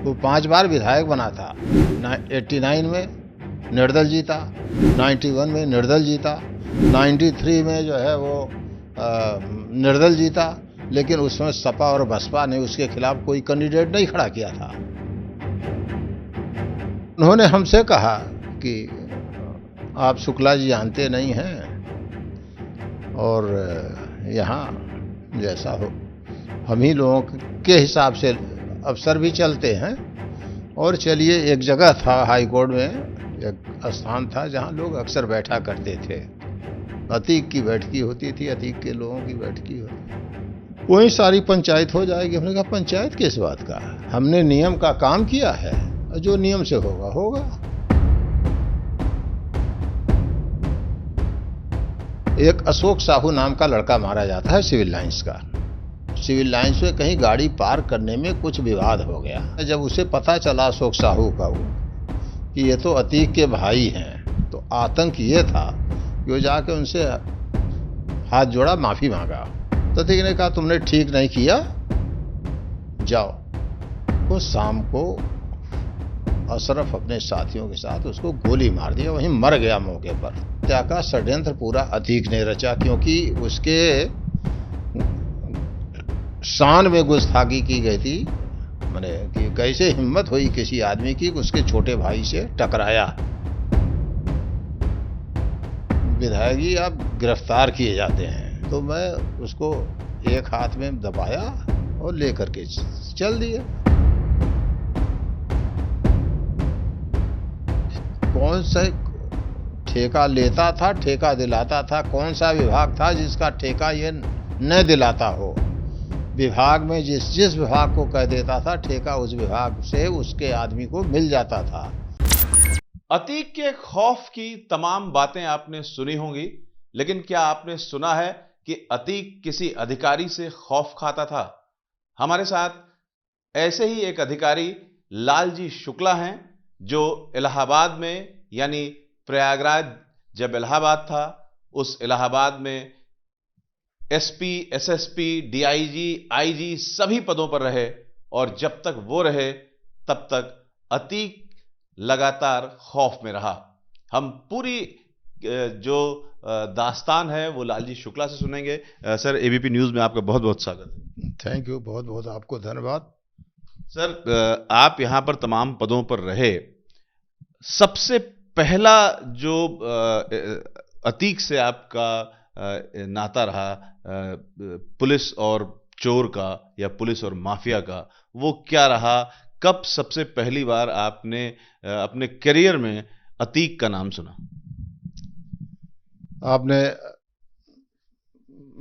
वो 5 बार विधायक बना था। 89 में निर्दल जीता, 91 में निर्दल जीता, 93 में जो है वो निर्दल जीता, लेकिन उसमें सपा और बसपा ने उसके खिलाफ कोई कैंडिडेट नहीं खड़ा किया था। उन्होंने हमसे कहा कि आप शुक्ला जी जानते नहीं हैं और यहाँ जैसा हो, हम ही लोगों के हिसाब से अफसर भी चलते हैं। और चलिए, एक जगह था हाई कोर्ट में, एक स्थान था जहाँ लोग अक्सर बैठा करते थे। अतीक की बैठकी होती थी, अतीक के लोगों की बैठकी होती, वहीं सारी पंचायत हो जाएगी। हमने कहा पंचायत किस बात का, हमने नियम का काम किया है, जो नियम से होगा होगा। एक अशोक साहू नाम का लड़का मारा जाता है सिविल लाइंस का। सिविल लाइंस में कहीं गाड़ी पार करने में कुछ विवाद हो गया। जब उसे पता चला अशोक साहू का कि ये तो अतीक के भाई हैं, तो आतंक ये था कि वो जाके उनसे हाथ जोड़ा, माफी मांगा। तो अतीक ने कहा तुमने ठीक नहीं किया, जाओ। वो शाम को अशरफ अपने साथियों के साथ उसको गोली मार दिया, वहीं मर गया मौके पर। हत्या का षड्यंत्र पूरा अतीक ने रचा, क्योंकि उसके शान में गुस्ताखी की गई थी। मैंने कि कैसे हिम्मत हुई किसी आदमी की उसके छोटे भाई से टकराया। विधायक जी आप गिरफ्तार किए जाते हैं। तो मैं उसको एक हाथ में दबाया और लेकर के चल दिए। कौन सा ठेका लेता था, ठेका दिलाता था, कौन सा विभाग था जिसका ठेका ये न दिलाता हो? विभाग में जिस विभाग को कह देता था ठेका, उस विभाग से उसके आदमी को मिल जाता था। अतीक के खौफ की तमाम बातें आपने सुनी होंगी, लेकिन क्या आपने सुना है कि अतीक किसी अधिकारी से खौफ खाता था? हमारे साथ ऐसे ही एक अधिकारी लालजी शुक्ला हैं, जो इलाहाबाद में, यानी प्रयागराज जब इलाहाबाद था, उस इलाहाबाद में एसपी, एसएसपी, डीआईजी, आईजी सभी पदों पर रहे। और जब तक वो रहे तब तक अतीक लगातार खौफ में रहा। हम पूरी जो दास्तान है वो लालजी शुक्ला से सुनेंगे। सर, एबीपी न्यूज में आपका बहुत बहुत स्वागत। थैंक यू, बहुत बहुत आपको धन्यवाद। सर, आप यहां पर तमाम पदों पर रहे। सबसे पहला जो अतीक से आपका नाता रहा, पुलिस और चोर का या पुलिस और माफिया का, वो क्या रहा? कब सबसे पहली बार आपने अपने करियर में अतीक का नाम सुना? आपने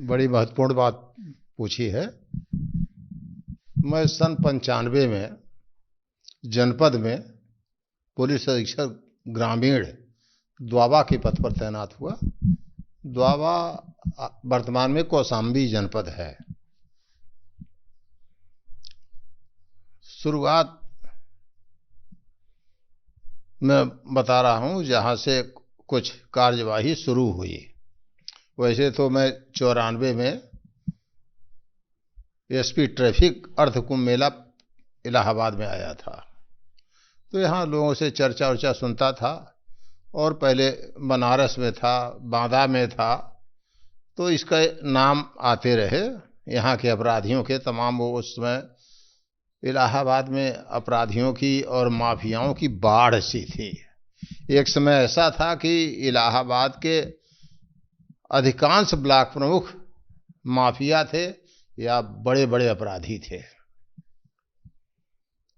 बड़ी महत्वपूर्ण बात पूछी है। मैं सन 95 में जनपद में पुलिस अधीक्षक ग्रामीण द्वाबा के पद पर तैनात हुआ। द्वाबा वर्तमान में कौशाम्बी जनपद है। शुरुआत मैं बता रहा हूं जहां से कुछ कार्यवाही शुरू हुई। वैसे तो मैं 94 में एसपी ट्रैफिक अर्धकुंभ मेला इलाहाबाद में आया था, तो यहाँ लोगों से चर्चा वर्चा सुनता था। और पहले बनारस में था, बांदा में था, तो इसका नाम आते रहे यहाँ के अपराधियों के तमाम। वो उस समय इलाहाबाद में अपराधियों की और माफियाओं की बाढ़ सी थी। एक समय ऐसा था कि इलाहाबाद के अधिकांश ब्लॉक प्रमुख माफिया थे या बड़े बड़े अपराधी थे।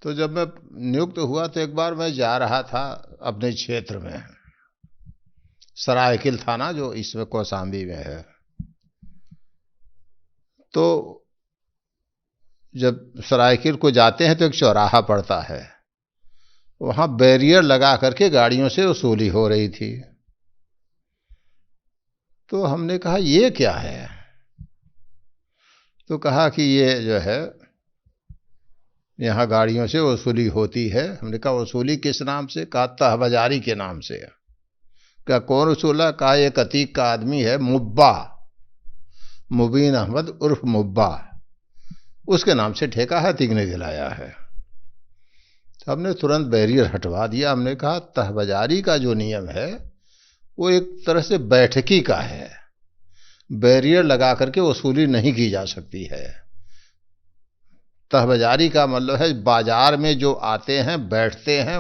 तो जब मैं नियुक्त हुआ तो एक बार मैं जा रहा था अपने क्षेत्र में, सरायकिल थाना जो इसमें कौशाम्बी में है। तो जब सरायकिल को जाते हैं तो एक चौराहा पड़ता है, वहाँ बैरियर लगा करके गाड़ियों से वसूली हो रही थी। तो हमने कहा ये क्या है? तो कहा कि ये जो है यहाँ गाड़ियों से वसूली होती है। हमने कहा वसूली किस नाम से? कहा तहबाजारी के नाम से। क्या कौन वसूला? कहा एक अतीक का आदमी है मुब्बा, मुबीन अहमद उर्फ मुब्बा, उसके नाम से ठेका है, अतीक ने दिलाया है। तो हमने तुरंत बैरियर हटवा दिया। हमने कहा तहबाजारी का जो नियम है वो एक तरह से बैठकी का है, बैरियर लगा करके वसूली नहीं की जा सकती है। तहबाजारी का मतलब है बाजार में जो आते हैं बैठते हैं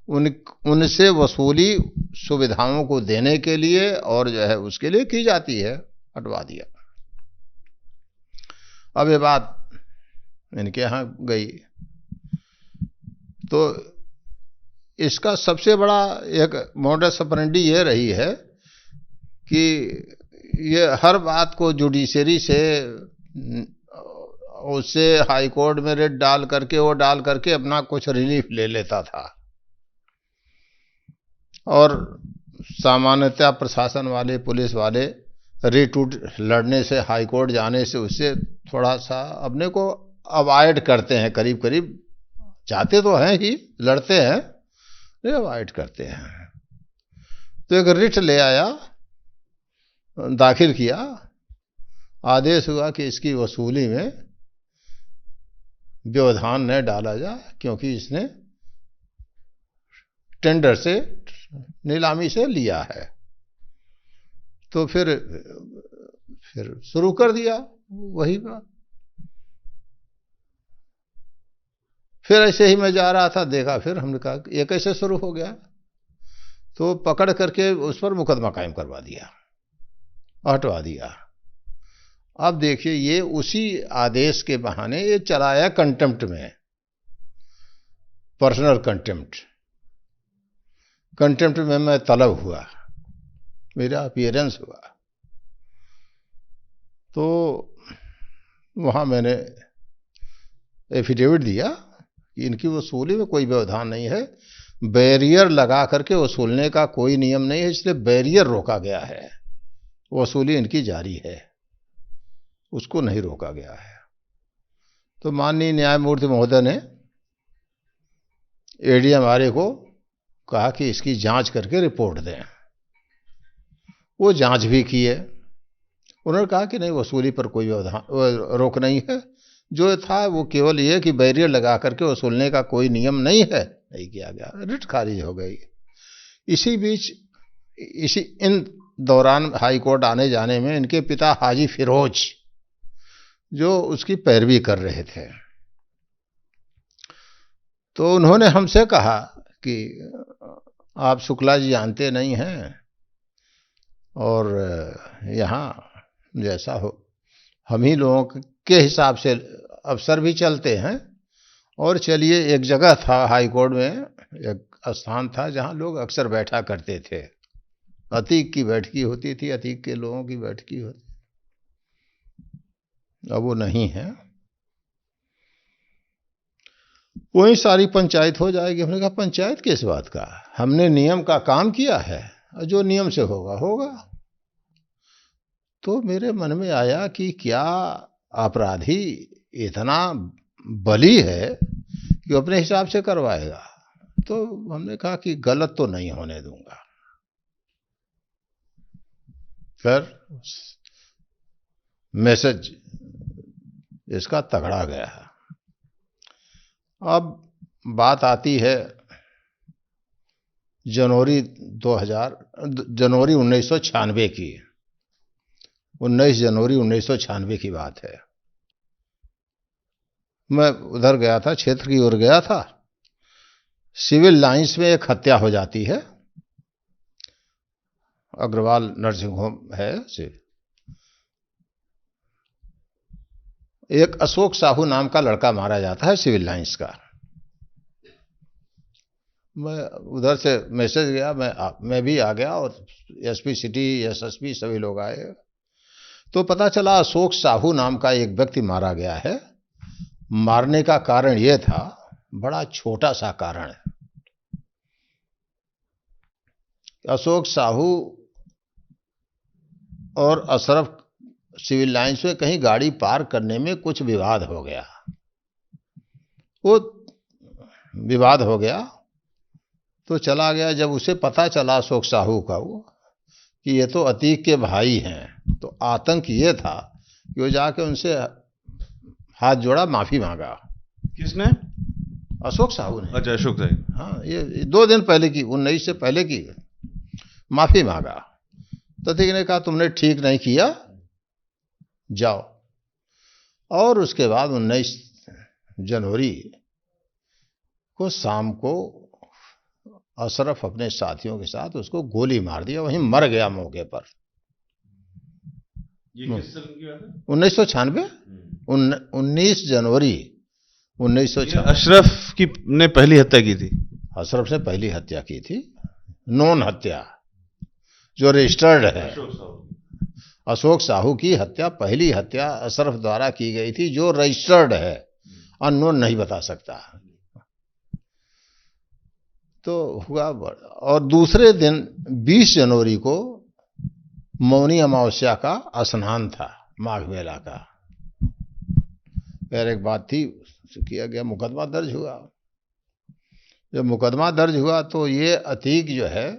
उनसे वसूली सुविधाओं को देने के लिए और जो है उसके लिए की जाती है। हटवा दिया। अब ये बात इनके यहाँ गई तो इसका सबसे बड़ा एक मोडस ऑपरेंडी ये रही है कि ये हर बात को जुडिशरी से उससे हाई कोर्ट में रेट डाल करके अपना कुछ रिलीफ ले लेता था। और सामान्यतः प्रशासन वाले पुलिस वाले रिट लड़ने से हाई कोर्ट जाने से उससे थोड़ा सा अपने को अवॉइड करते हैं, करीब करीब जाते तो हैं ही, लड़ते हैं लेकिन अवॉइड करते हैं। तो एक रिट ले आया, दाखिल किया, आदेश हुआ कि इसकी वसूली में व्यवधान न डाला जाए क्योंकि इसने टेंडर से नीलामी से लिया है। तो फिर शुरू कर दिया वही बात। फिर ऐसे ही मैं जा रहा था, देखा, फिर हमने कहा ये कैसे शुरू हो गया, तो पकड़ करके उस पर मुकदमा कायम करवा दिया, हटवा दिया। अब देखिए ये उसी आदेश के बहाने ये चलाया कंटेम्प्ट में, पर्सनल कंटेम्प्ट में मैं तलब हुआ, मेरा अपीयरेंस हुआ। तो वहाँ मैंने एफिडेविट दिया कि इनकी वसूली में कोई व्यवधान नहीं है, बैरियर लगा करके वसूलने का कोई नियम नहीं है, इसलिए बैरियर रोका गया है, वसूली इनकी जारी है, उसको नहीं रोका गया है। तो माननीय न्यायमूर्ति महोदय ने एडीएम को कहा कि इसकी जांच करके रिपोर्ट दें। वो जांच भी किए, उन्होंने कहा कि नहीं वसूली पर कोई रोक नहीं है, जो था वो केवल ये कि बैरियर लगा करके वसूलने का कोई नियम नहीं है, नहीं किया गया, रिट खारिज हो गई। इसी बीच इन दौरान हाई कोर्ट आने जाने में इनके पिता हाजी फिरोज जो उसकी पैरवी कर रहे थे, तो उन्होंने हमसे कहा कि आप शुक्ला जी जानते नहीं हैं और यहाँ जैसा हो हम ही लोगों के हिसाब से अफसर भी चलते हैं, और चलिए एक जगह था हाई कोर्ट में, एक स्थान था जहाँ लोग अक्सर बैठा करते थे, अतीक की बैठकी होती थी, अतीक के लोगों की बैठकी होती, अब वो नहीं है, वही सारी पंचायत हो जाएगी। हमने कहा पंचायत किस बात का, हमने नियम का काम किया है, जो नियम से होगा होगा। तो मेरे मन में आया कि क्या अपराधी इतना बली है कि अपने हिसाब से करवाएगा, तो हमने कहा कि गलत तो नहीं होने दूंगा। फिर मैसेज इसका तगड़ा गया। अब बात आती है जनवरी 1996 की, 19 जनवरी 1996 की बात है। मैं उधर गया था, क्षेत्र की ओर गया था, सिविल लाइंस में एक हत्या हो जाती है, अग्रवाल नर्सिंग होम है से एक अशोक साहू नाम का लड़का मारा जाता है सिविल लाइंस का। मैं उधर से मैसेज गया, मैं भी आ गया और एसपी सिटी, एसएसपी सभी लोग आए। तो पता चला अशोक साहू नाम का एक व्यक्ति मारा गया है। मारने का कारण यह था, बड़ा छोटा सा कारण है। अशोक साहू और अशरफ सिविल लाइंस में कहीं गाड़ी पार करने में कुछ विवाद हो गया। वो विवाद हो गया तो चला गया। जब उसे पता चला अशोक साहू का वो कि ये तो अतीक के भाई हैं, तो आतंक ये था कि वो जाके उनसे हाथ जोड़ा, माफी मांगा। किसने? अशोक साहू ने। अच्छा, अशोक साहब। हाँ, ये 2 दिन पहले की, 19 से पहले की माफी मांगा। तो अतीक ने कहा तुमने ठीक नहीं किया, जाओ। और उसके बाद 19 जनवरी को शाम को अशरफ अपने साथियों के साथ उसको गोली मार दिया, वहीं मर गया मौके पर। ये किस सन की बात है? 1996, 19 जनवरी 1996। अशरफ की ने पहली हत्या की थी? अशरफ ने पहली हत्या की थी, नॉन हत्या जो रजिस्टर्ड है। अशोक साहू की हत्या, पहली हत्या अशरफ द्वारा की गई थी जो रजिस्टर्ड है, अननोन नहीं बता सकता। तो हुआ। और दूसरे दिन 20 जनवरी को मौनी अमावस्या का स्नान था, माघ मेला का। फिर एक बात थी, किया गया, मुकदमा दर्ज हुआ। जब मुकदमा दर्ज हुआ तो ये अतीक जो है,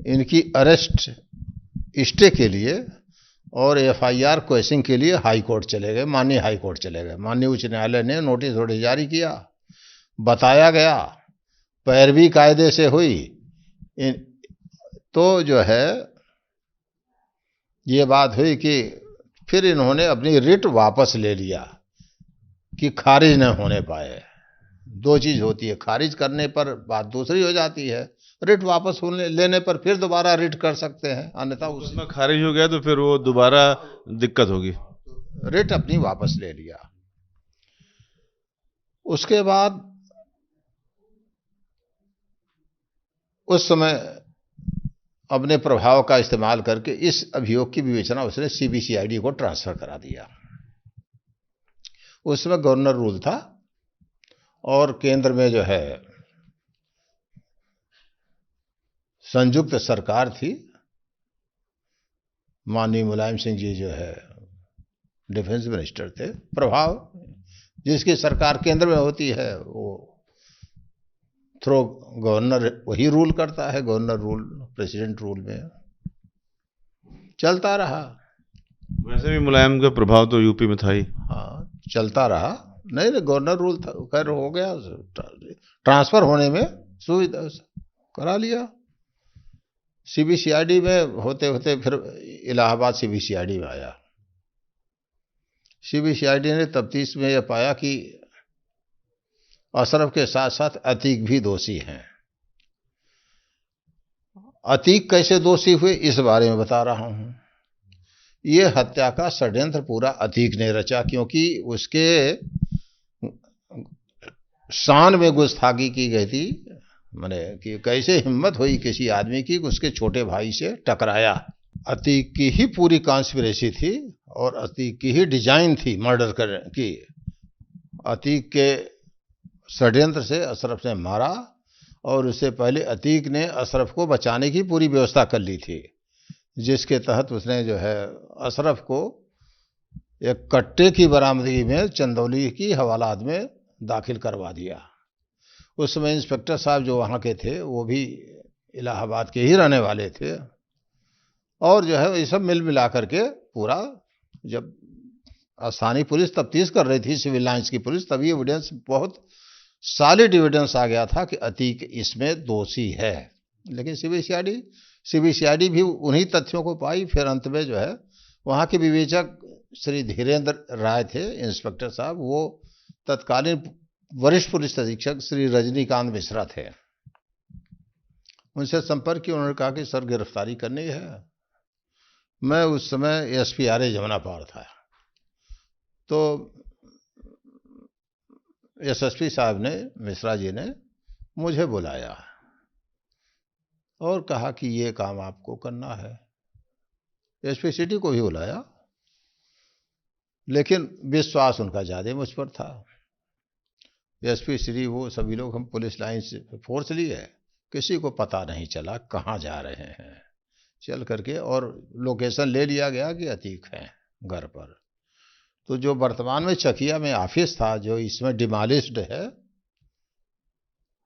इनकी अरेस्ट स्टे के लिए और एफआईआर क्वेश्चन के लिए हाई कोर्ट चले गए, माननीय हाई कोर्ट चले गए। माननीय उच्च न्यायालय ने नोटिस थोड़ी जारी किया, बताया गया, पैरवी कायदे से हुई। तो जो है ये बात हुई कि फिर इन्होंने अपनी रिट वापस ले लिया कि खारिज न होने पाए। 2 चीज होती है, खारिज करने पर बात दूसरी हो जाती है, रिट वापस होने लेने पर फिर दोबारा रिट कर सकते हैं, अन्यथा उसमें खारिज हो गया तो फिर वो दोबारा दिक्कत होगी। रिट अपनी वापस ले लिया। उसके बाद उस समय अपने प्रभाव का इस्तेमाल करके इस अभियोग की विवेचना उसने सीबीसीआईडी को ट्रांसफर करा दिया। उसमें गवर्नर रूल था और केंद्र में जो है संयुक्त सरकार थी। माननीय मुलायम सिंह जी जो है डिफेंस मिनिस्टर थे। प्रभाव जिसकी सरकार केंद्र में होती है वो थ्रो गवर्नर वही रूल करता है। गवर्नर रूल प्रेसिडेंट रूल में चलता रहा। वैसे भी मुलायम का प्रभाव तो यूपी में था ही। हाँ, चलता रहा। नहीं, गवर्नर रूल था, खैर हो गया, ट्रांसफर होने में सुविधा करा लिया। सीबीसीआईडी में होते होते फिर इलाहाबाद सीबीसीआईडी में आया। सीबीसीआईडी ने तफ्तीश में यह पाया कि अशरफ के साथ साथ अतीक भी दोषी हैं। अतीक कैसे दोषी हुए इस बारे में बता रहा हूं। ये हत्या का षड्यंत्र पूरा अतीक ने रचा, क्योंकि उसके शान में गुस्ताखी की गई थी। माने कि कैसे हिम्मत हुई किसी आदमी की उसके छोटे भाई से टकराया। अतीक की ही पूरी कॉन्स्पिरेसी थी और अतीक की ही डिजाइन थी मर्डर करने की। अतीक के षड्यंत्र से अशरफ ने मारा और उससे पहले अतीक ने अशरफ को बचाने की पूरी व्यवस्था कर ली थी, जिसके तहत उसने जो है अशरफ को एक कट्टे की बरामदगी में चंदौली की हवालात में दाखिल करवा दिया। उस समय इंस्पेक्टर साहब जो वहाँ के थे वो भी इलाहाबाद के ही रहने वाले थे। और जो है ये सब मिल मिला करके पूरा, जब स्थानीय पुलिस तफ्तीश कर रही थी, सिविल लाइंस की पुलिस, तभी एविडेंस, बहुत सॉलिड एविडेंस आ गया था कि अतीक इसमें दोषी है। लेकिन सीबीसीआईडी भी उन्हीं तथ्यों को पाई। फिर अंत में जो है वहाँ के विवेचक श्री धीरेन्द्र राय थे, इंस्पेक्टर साहब, वो तत्कालीन वरिष्ठ पुलिस अधीक्षक श्री रजनीकांत मिश्रा थे। उनसे संपर्क किया, उन्होंने कहा कि सर गिरफ्तारी करनी है। मैं उस समय एसपी आरए जमुना पार था। तो एसएसपी साहब ने, मिश्रा जी ने मुझे बुलाया और कहा कि ये काम आपको करना है। एसपी सिटी को भी बुलाया, लेकिन विश्वास उनका ज्यादा मुझ पर था। एसपी सिटी वो सभी लोग, हम पुलिस लाइन से फोर्स लिए, किसी को पता नहीं चला कहाँ जा रहे हैं। चल करके और लोकेशन ले लिया गया कि अतीक हैं घर पर। तो जो वर्तमान में चकिया में ऑफिस था, जो इसमें डिमॉलिश्ड है,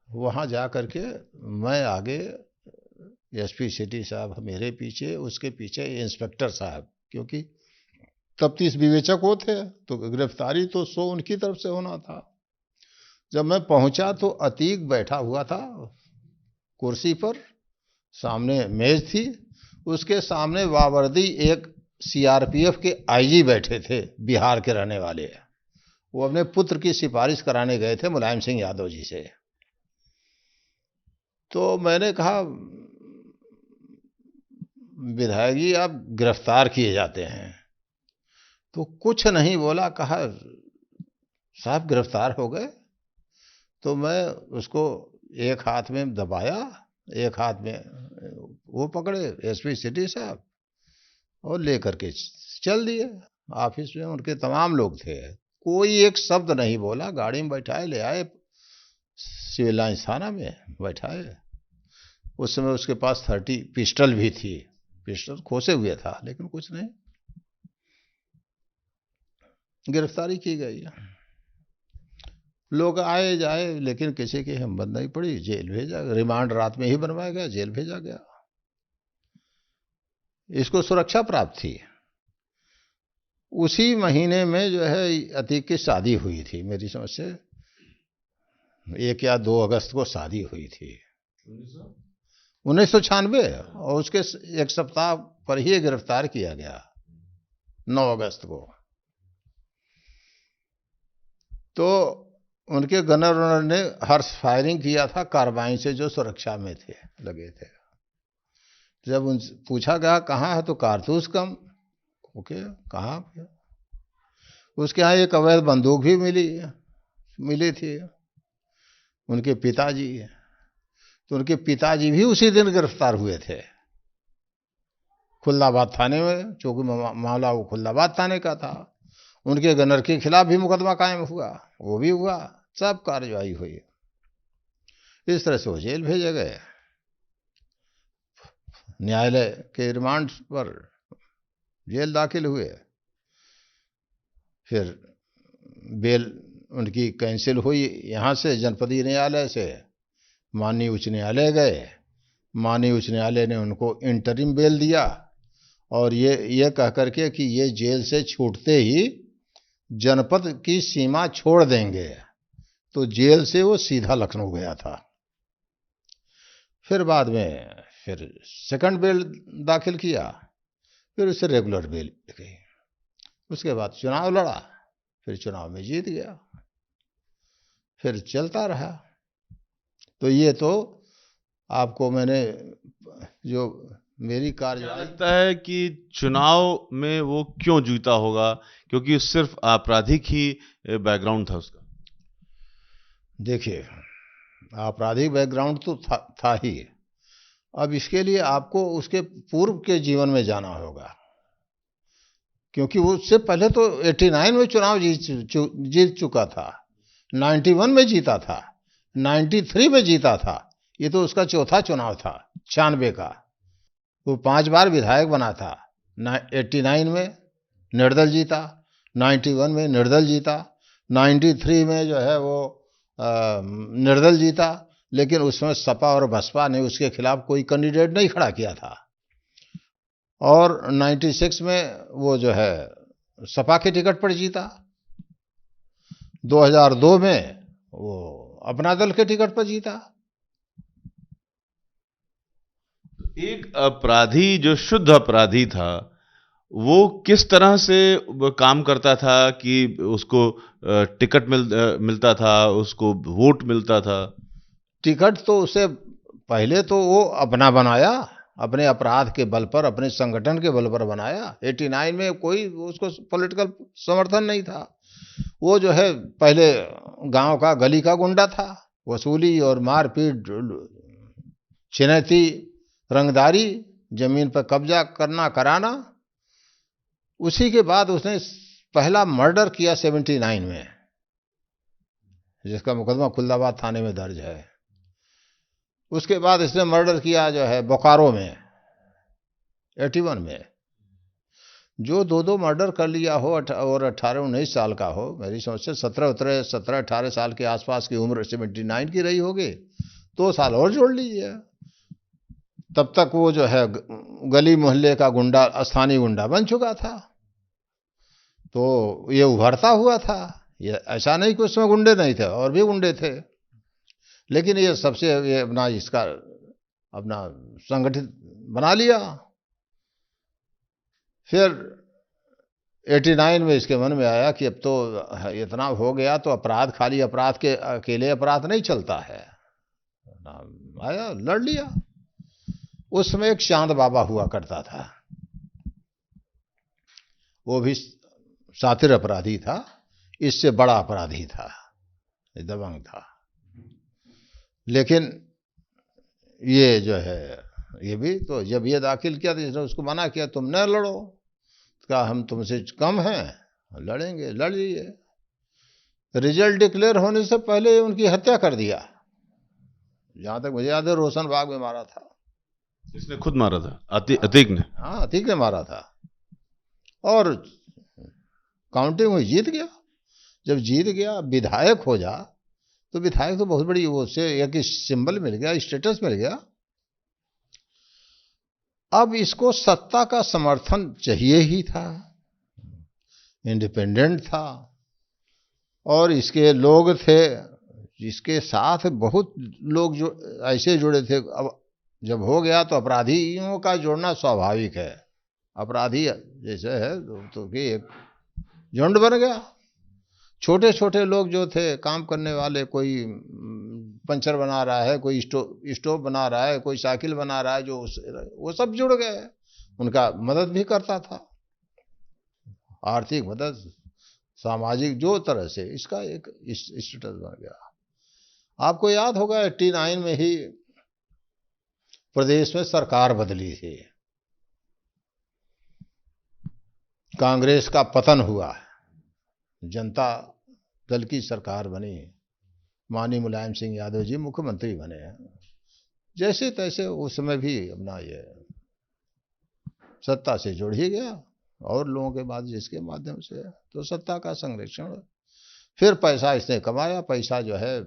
वहाँ जा करके मैं आगे, एसपी सिटी साहब मेरे पीछे, उसके पीछे इंस्पेक्टर साहब, क्योंकि तफ्तीश विवेचक वो थे तो गिरफ्तारी तो सो उनकी तरफ से होना था। जब मैं पहुंचा तो अतीक बैठा हुआ था कुर्सी पर, सामने मेज थी, उसके सामने वावर्दी एक सीआरपीएफ के आईजी बैठे थे, बिहार के रहने वाले। वो अपने पुत्र की सिफारिश कराने गए थे मुलायम सिंह यादव जी से। तो मैंने कहा, विधायक जी आप गिरफ्तार किए जाते हैं। तो कुछ नहीं बोला, कहा साहब गिरफ्तार हो गए। तो मैं उसको एक हाथ में दबाया, एक हाथ में वो पकड़े एसपी सिटी साहब, और लेकर के चल दिए। ऑफिस में उनके तमाम लोग थे, कोई एक शब्द नहीं बोला। गाड़ी में बैठाए ले आए सिविल लाइंस थाना में बैठाए। उस समय उसके पास 30 पिस्टल भी थी, पिस्टल खोसे हुए था, लेकिन कुछ नहीं, गिरफ्तारी की गई। लोग आए जाए, लेकिन किसी की हिम्मत नहीं पड़ी, जेल भेजा। रिमांड रात में ही बनवाया गया, जेल भेजा गया। इसको सुरक्षा प्राप्त थी। उसी महीने में जो है अतीक की शादी हुई थी, मेरी समझ से 1 या 2 अगस्त को शादी हुई थी 1996, और उसके एक सप्ताह पर ही गिरफ्तार किया गया 9 अगस्त को। तो उनके गनर ने हर्ष फायरिंग किया था कार्बाइन से, जो सुरक्षा में थे, लगे थे। जब उनसे पूछा गया कहाँ है, तो कारतूस कम। ओके, कहाँ? उसके यहाँ एक अवैध बंदूक भी मिली थी उनके पिताजी। तो उनके पिताजी भी उसी दिन गिरफ्तार हुए थे खुल्दाबाद थाने में, चूंकि मामला वो खुल्दाबाद थाने का था। उनके गनर के खिलाफ भी मुकदमा कायम हुआ, वो भी हुआ, सब कार्रवाई हुई। इस तरह से वो जेल भेजे गए। न्यायालय के रिमांड पर जेल दाखिल हुए। फिर बेल उनकी कैंसिल हुई, यहाँ से जनपदीय न्यायालय से माननीय उच्च न्यायालय गए। माननीय उच्च न्यायालय ने उनको इंटरिम बेल दिया, और ये कह करके कि ये जेल से छूटते ही जनपद की सीमा छोड़ देंगे। तो जेल से वो सीधा लखनऊ गया था। फिर बाद में फिर सेकंड बेल दाखिल किया, फिर उसे रेगुलर बेल गई। उसके बाद चुनाव लड़ा, फिर चुनाव में जीत गया, फिर चलता रहा। तो ये तो आपको मैंने जो मेरी कार्यवाही। लगता है कि चुनाव में वो क्यों जीता होगा, क्योंकि सिर्फ आपराधिक ही बैकग्राउंड था उसका? देखिए, आपराधिक बैकग्राउंड तो था ही। अब इसके लिए आपको उसके पूर्व के जीवन में जाना होगा, क्योंकि उससे पहले तो 89 में चुनाव जीत चुका था, 91 में जीता था, 93 में जीता था। ये तो उसका चौथा चुनाव था 96 का। वो 5 बार विधायक बना था। 89 में निर्दल जीता, 91 में निर्दल जीता, 93 में जो है वो निर्दल जीता। लेकिन उसमें सपा और बसपा ने उसके खिलाफ कोई कैंडिडेट नहीं खड़ा किया था। और 96 में वो जो है सपा के टिकट पर जीता। 2002 में वो अपना दल के टिकट पर जीता। एक अपराधी जो शुद्ध अपराधी था, वो किस तरह से काम करता था कि उसको टिकट मिलता था, उसको वोट मिलता था? टिकट तो उसे पहले तो वो अपना बनाया, अपने अपराध के बल पर, अपने संगठन के बल पर बनाया। 89 में कोई उसको पॉलिटिकल समर्थन नहीं था। वो जो है पहले गांव का, गली का गुंडा था। वसूली और मारपीट, छिनैती, रंगदारी, जमीन पर कब्जा करना कराना। उसी के बाद उसने पहला मर्डर किया 79 में, जिसका मुकदमा खुल्दाबाद थाने में दर्ज है। उसके बाद इसने मर्डर किया जो है बोकारो में 81 में। जो 2 मर्डर कर लिया हो और 18-19 साल का हो, मेरी समझ से 17-18 साल के आसपास की उम्र 79 की रही होगी, 2 साल और जोड़ लीजिए। तब तक वो जो है गली मोहल्ले का गुंडा, स्थानीय गुंडा बन चुका था। तो ये उभरता हुआ था, ये ऐसा नहीं कि उसमें गुंडे नहीं थे, और भी गुंडे थे, लेकिन ये सबसे ये अपना इसका अपना संगठित बना लिया। फिर 89 में इसके मन में आया कि अब तो इतना हो गया तो अपराध, खाली अपराध के अकेले अपराध नहीं चलता है, आया लड़ लिया। उस समय एक चांद बाबा हुआ करता था, वो भी शातिर अपराधी था, इससे बड़ा अपराधी था, दबंग था। लेकिन ये जो है, ये भी तो जब ये दाखिल किया तो इसने उसको मना किया, तुम न लड़ो, कहा हम तुमसे कम हैं, लड़ेंगे, लड़ लिए। रिजल्ट डिक्लेयर होने से पहले उनकी हत्या कर दिया। जहां तक मुझे याद है रोशन बाग में मारा था। इसने खुद मारा था? अतीक ने? हाँ, अतीक ने मारा था, और काउंटिंग में जीत गया। जब जीत गया, विधायक हो जा, तो विधायक तो बहुत बड़ी वो से एक सिंबल मिल गया, स्टेटस मिल गया। अब इसको सत्ता का समर्थन चाहिए ही था, इंडिपेंडेंट था, और इसके लोग थे, इसके साथ बहुत लोग जो ऐसे जुड़े थे। अब जब हो गया तो अपराधियों का जोड़ना स्वाभाविक है, अपराधी जैसे है तो कि एक झुंड बन गया। छोटे छोटे लोग जो थे काम करने वाले, कोई पंचर बना रहा है, कोई स्टोव बना रहा है, कोई साइकिल बना रहा है, जो वो सब जुड़ गए। उनका मदद भी करता था, आर्थिक मदद, सामाजिक, जो तरह से इसका एक स्टेटस बन गया। आपको याद होगा 89 में ही प्रदेश में सरकार बदली थी, कांग्रेस का पतन हुआ, जनता दल की सरकार बनी, माननीय मुलायम सिंह यादव जी मुख्यमंत्री बने। जैसे तैसे उस समय भी अपना ये सत्ता से जुड़ ही गया, और लोगों के बाद जिसके माध्यम से तो सत्ता का संरक्षण। फिर पैसा इसने कमाया, पैसा जो है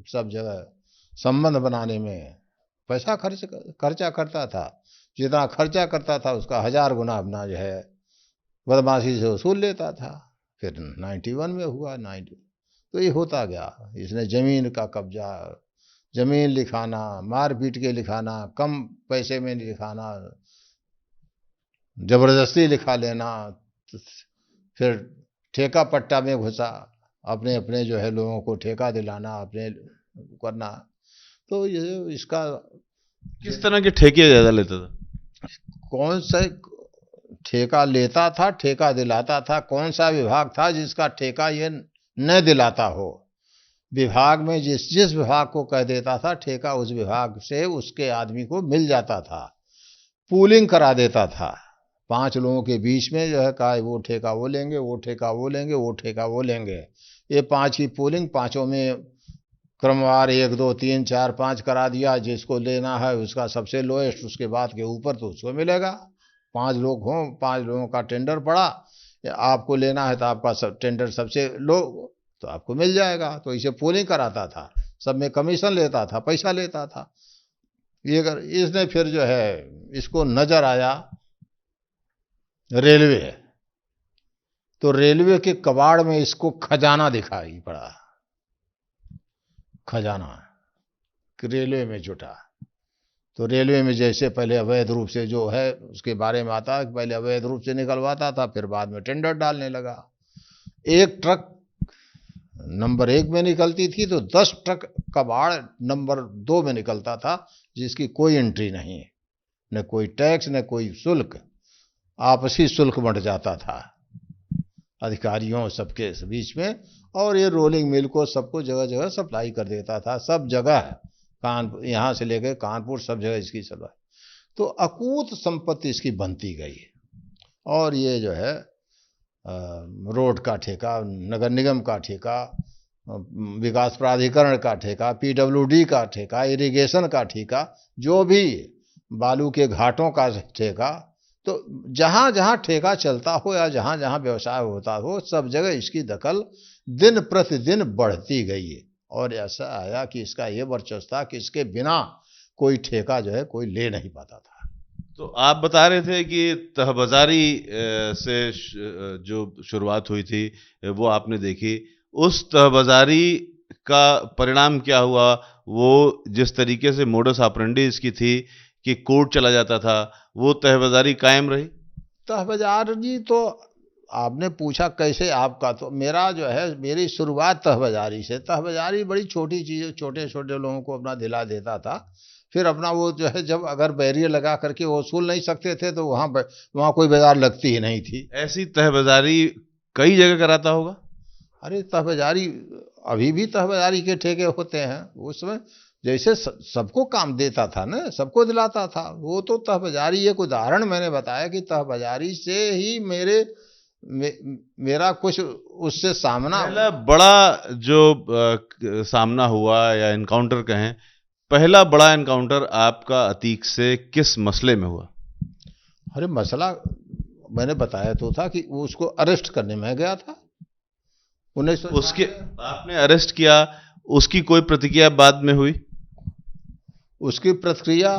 सब जगह संबंध बनाने में पैसा खर्चा करता था। जितना खर्चा करता था उसका 1000 गुना अपना जो है बदमाशी से वसूल लेता था। फिर 91 में हुआ, 90 तो ये होता गया। इसने जमीन का कब्जा, जमीन लिखाना, मारपीट के लिखाना, कम पैसे में लिखाना, जबरदस्ती लिखा लेना, फिर ठेका पट्टा में घुसा, अपने अपने जो है लोगों को ठेका दिलाना, अपने करना। तो ये इसका किस तरह के ठेके ज्यादा लेता था? कौन सा ठेका लेता था, ठेका दिलाता था? कौन सा विभाग था जिसका ठेका ये न दिलाता हो? विभाग में जिस विभाग को कह देता था ठेका, उस विभाग से उसके आदमी को मिल जाता था, पूलिंग करा देता था। 5 लोगों के बीच में जो है कहा वो ठेका वो लेंगे, वो ठेका वो लेंगे, वो ठेका वो लेंगे। ये 5 की पूलिंग, 5 में क्रमवार 1 2 3 4 5 करा दिया। जिसको लेना है उसका सबसे लोएस्ट, उसके बाद के ऊपर तो उसको मिलेगा। 5 लोग हों, 5 लोगों का टेंडर पड़ा, आपको लेना है तो आपका टेंडर सबसे लो तो आपको मिल जाएगा। तो इसे पूलिंग कराता था, सब में कमीशन लेता था, पैसा लेता था। ये इसने फिर जो है इसको नजर आया रेलवे, तो रेलवे के कबाड़ में इसको खजाना दिखाई पड़ा। खजाना रेलवे में जुटा, तो रेलवे में जैसे पहले अवैध रूप से जो है उसके बारे में आता है, पहले अवैध रूप से निकलवाता था, फिर बाद में टेंडर डालने लगा। एक ट्रक नंबर 1 में निकलती थी तो 10 ट्रक कबाड़ नंबर 2 में निकलता था, जिसकी कोई एंट्री नहीं, न कोई टैक्स न कोई शुल्क, आपसी शुल्क बढ़ जाता था अधिकारियों सबके बीच में। और ये रोलिंग मिल को सबको जगह जगह सप्लाई कर देता था, सब जगह यहाँ से लेकर कानपुर सब जगह इसकी सप्लाई। तो अकूत संपत्ति इसकी बनती गई। और ये जो है रोड का ठेका, नगर निगम का ठेका, विकास प्राधिकरण का ठेका, पीडब्ल्यूडी का ठेका, इरिगेशन का ठेका, जो भी बालू के घाटों का ठेका, तो जहां जहां ठेका चलता हो या जहां जहां व्यवसाय होता हो, सब जगह इसकी दखल दिन प्रतिदिन बढ़ती गई। और ऐसा आया कि इसका ये वर्चस्व था कि इसके बिना कोई ठेका जो है कोई ले नहीं पाता था। तो आप बता रहे थे कि तहबाजारी से जो शुरुआत हुई थी वो आपने देखी। उस तहबाजारी का परिणाम क्या हुआ? वो जिस तरीके से मोडस ऑपरेंडी इसकी थी कि कोर्ट चला जाता था, वो तहबाजारी कायम रही? तहबाजारी तो आपने पूछा कैसे आपका, तो मेरा जो है मेरी शुरुआत तहबाजारी से। तहबाजारी बड़ी छोटी चीज़, छोटे छोटे लोगों को अपना दिला देता था। फिर अपना वो जो है, जब अगर बैरियर लगा करके वसूल नहीं सकते थे तो वहाँ कोई बाजार लगती ही नहीं थी। ऐसी तहबाजारी कई जगह कराता होगा? अरे तहबाजारी, अभी भी तहबाजारी के ठेके होते हैं। उसमें जैसे सबको काम देता था ना, सबको दिलाता था। वो तो तहबाजारी एक उदाहरण मैंने बताया कि तहबाजारी से ही मेरा कुछ उससे सामना। पहला बड़ा जो सामना हुआ या इनकाउंटर कहें, पहला बड़ा इनकाउंटर आपका अतीक से किस मसले में हुआ? अरे मसला मैंने बताया तो था कि वो उसको अरेस्ट करने में गया था 1900। उसके आपने अरेस्ट किया, उसकी कोई प्रतिक्रिया बाद में हुई? उसकी प्रतिक्रिया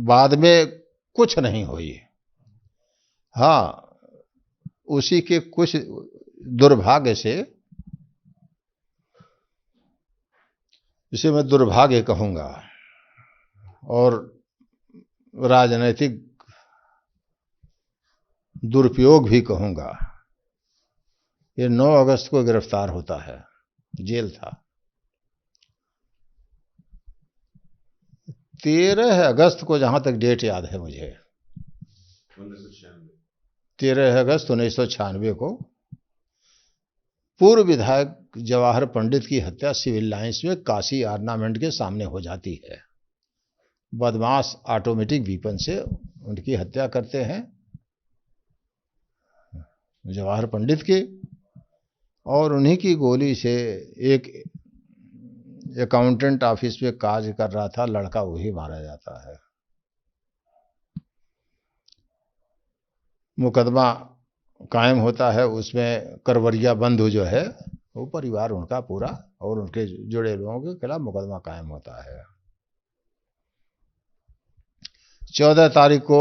बाद में कुछ नहीं हुई। हाँ, उसी के कुछ दुर्भाग्य से, इसे मैं दुर्भाग्य कहूंगा और राजनीतिक दुरुपयोग भी कहूंगा, ये 9 अगस्त को गिरफ्तार होता है, जेल था। 13 अगस्त को, जहां तक डेट याद है मुझे, 13 अगस्त 1996 को पूर्व विधायक जवाहर पंडित की हत्या सिविल लाइंस में काशी आर्नामेंट के सामने हो जाती है। बदमाश ऑटोमेटिक वीपन से उनकी हत्या करते हैं, जवाहर पंडित की, और उन्हीं की गोली से एक अकाउंटेंट ऑफिस में कार्य कर रहा था लड़का, वही मारा जाता है। मुकदमा कायम होता है, उसमें करवरिया बंधु जो है, वो परिवार उनका पूरा और उनके जुड़े लोगों के खिलाफ मुकदमा कायम होता है। 14 तारीख को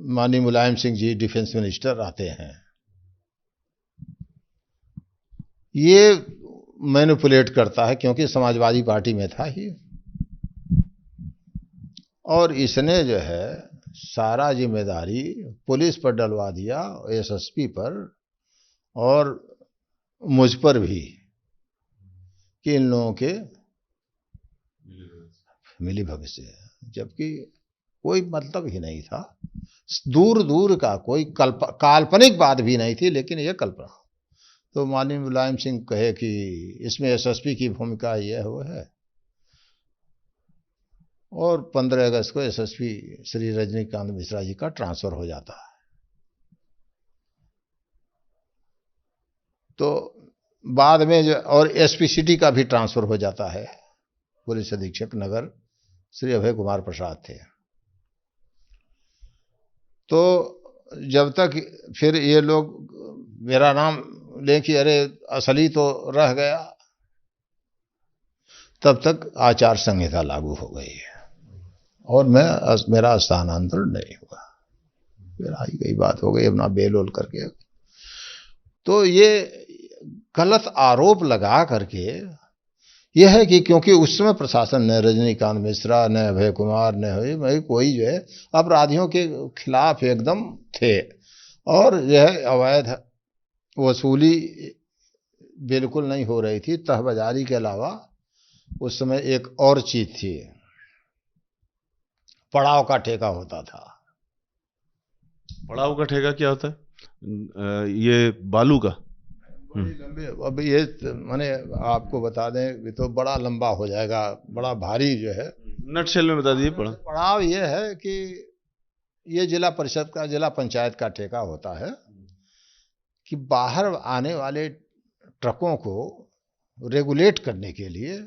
माननीय मुलायम सिंह जी डिफेंस मिनिस्टर आते हैं। ये मैनिपुलेट करता है क्योंकि समाजवादी पार्टी में था ही, और इसने जो है सारा जिम्मेदारी पुलिस पर डलवा दिया, एसएसपी पर और मुझ पर भी, कि इन लोगों के मिली भगत से, जबकि कोई मतलब ही नहीं था। दूर दूर का कोई काल्पनिक बात भी नहीं थी, लेकिन यह कल्पना। तो माननीय मुलायम सिंह कहे कि इसमें एसएसपी की भूमिका यह वो है, और 15 अगस्त को एसएसपी श्री रजनीकांत मिश्रा जी का ट्रांसफर हो जाता है। तो बाद में जो, और एसपी सिटी का भी ट्रांसफर हो जाता है। पुलिस अधीक्षक नगर श्री अभय कुमार प्रसाद थे। तो जब तक फिर ये लोग मेरा नाम लें कि अरे असली तो रह गया, तब तक आचार संहिता लागू हो गई है और मेरा स्थानांतरण नहीं हुआ। फिर आई गई बात हो गई, अपना बेल ओल करके। तो ये गलत आरोप लगा करके यह है कि क्योंकि उस समय प्रशासन ने रजनीकांत मिश्रा ने अभय कुमार ने कोई जो है अपराधियों के खिलाफ एकदम थे, और यह अवैध वसूली बिल्कुल नहीं हो रही थी। तहबाजारी के अलावा उस समय एक और चीज थी, पड़ाव का ठेका होता था। पड़ाव का ठेका क्या होता है? ये बालू का? बड़ी लंबी, अब ये मैंने आपको बता दें, ये तो बड़ा लंबा हो जाएगा, बड़ा भारी जो है। नटशेल में बता दीजिए। पड़ाव ये है कि ये जिला परिषद का, जिला पंचायत का ठेका होता है कि बाहर आने वाले ट्रकों को रेगुलेट करने के लिए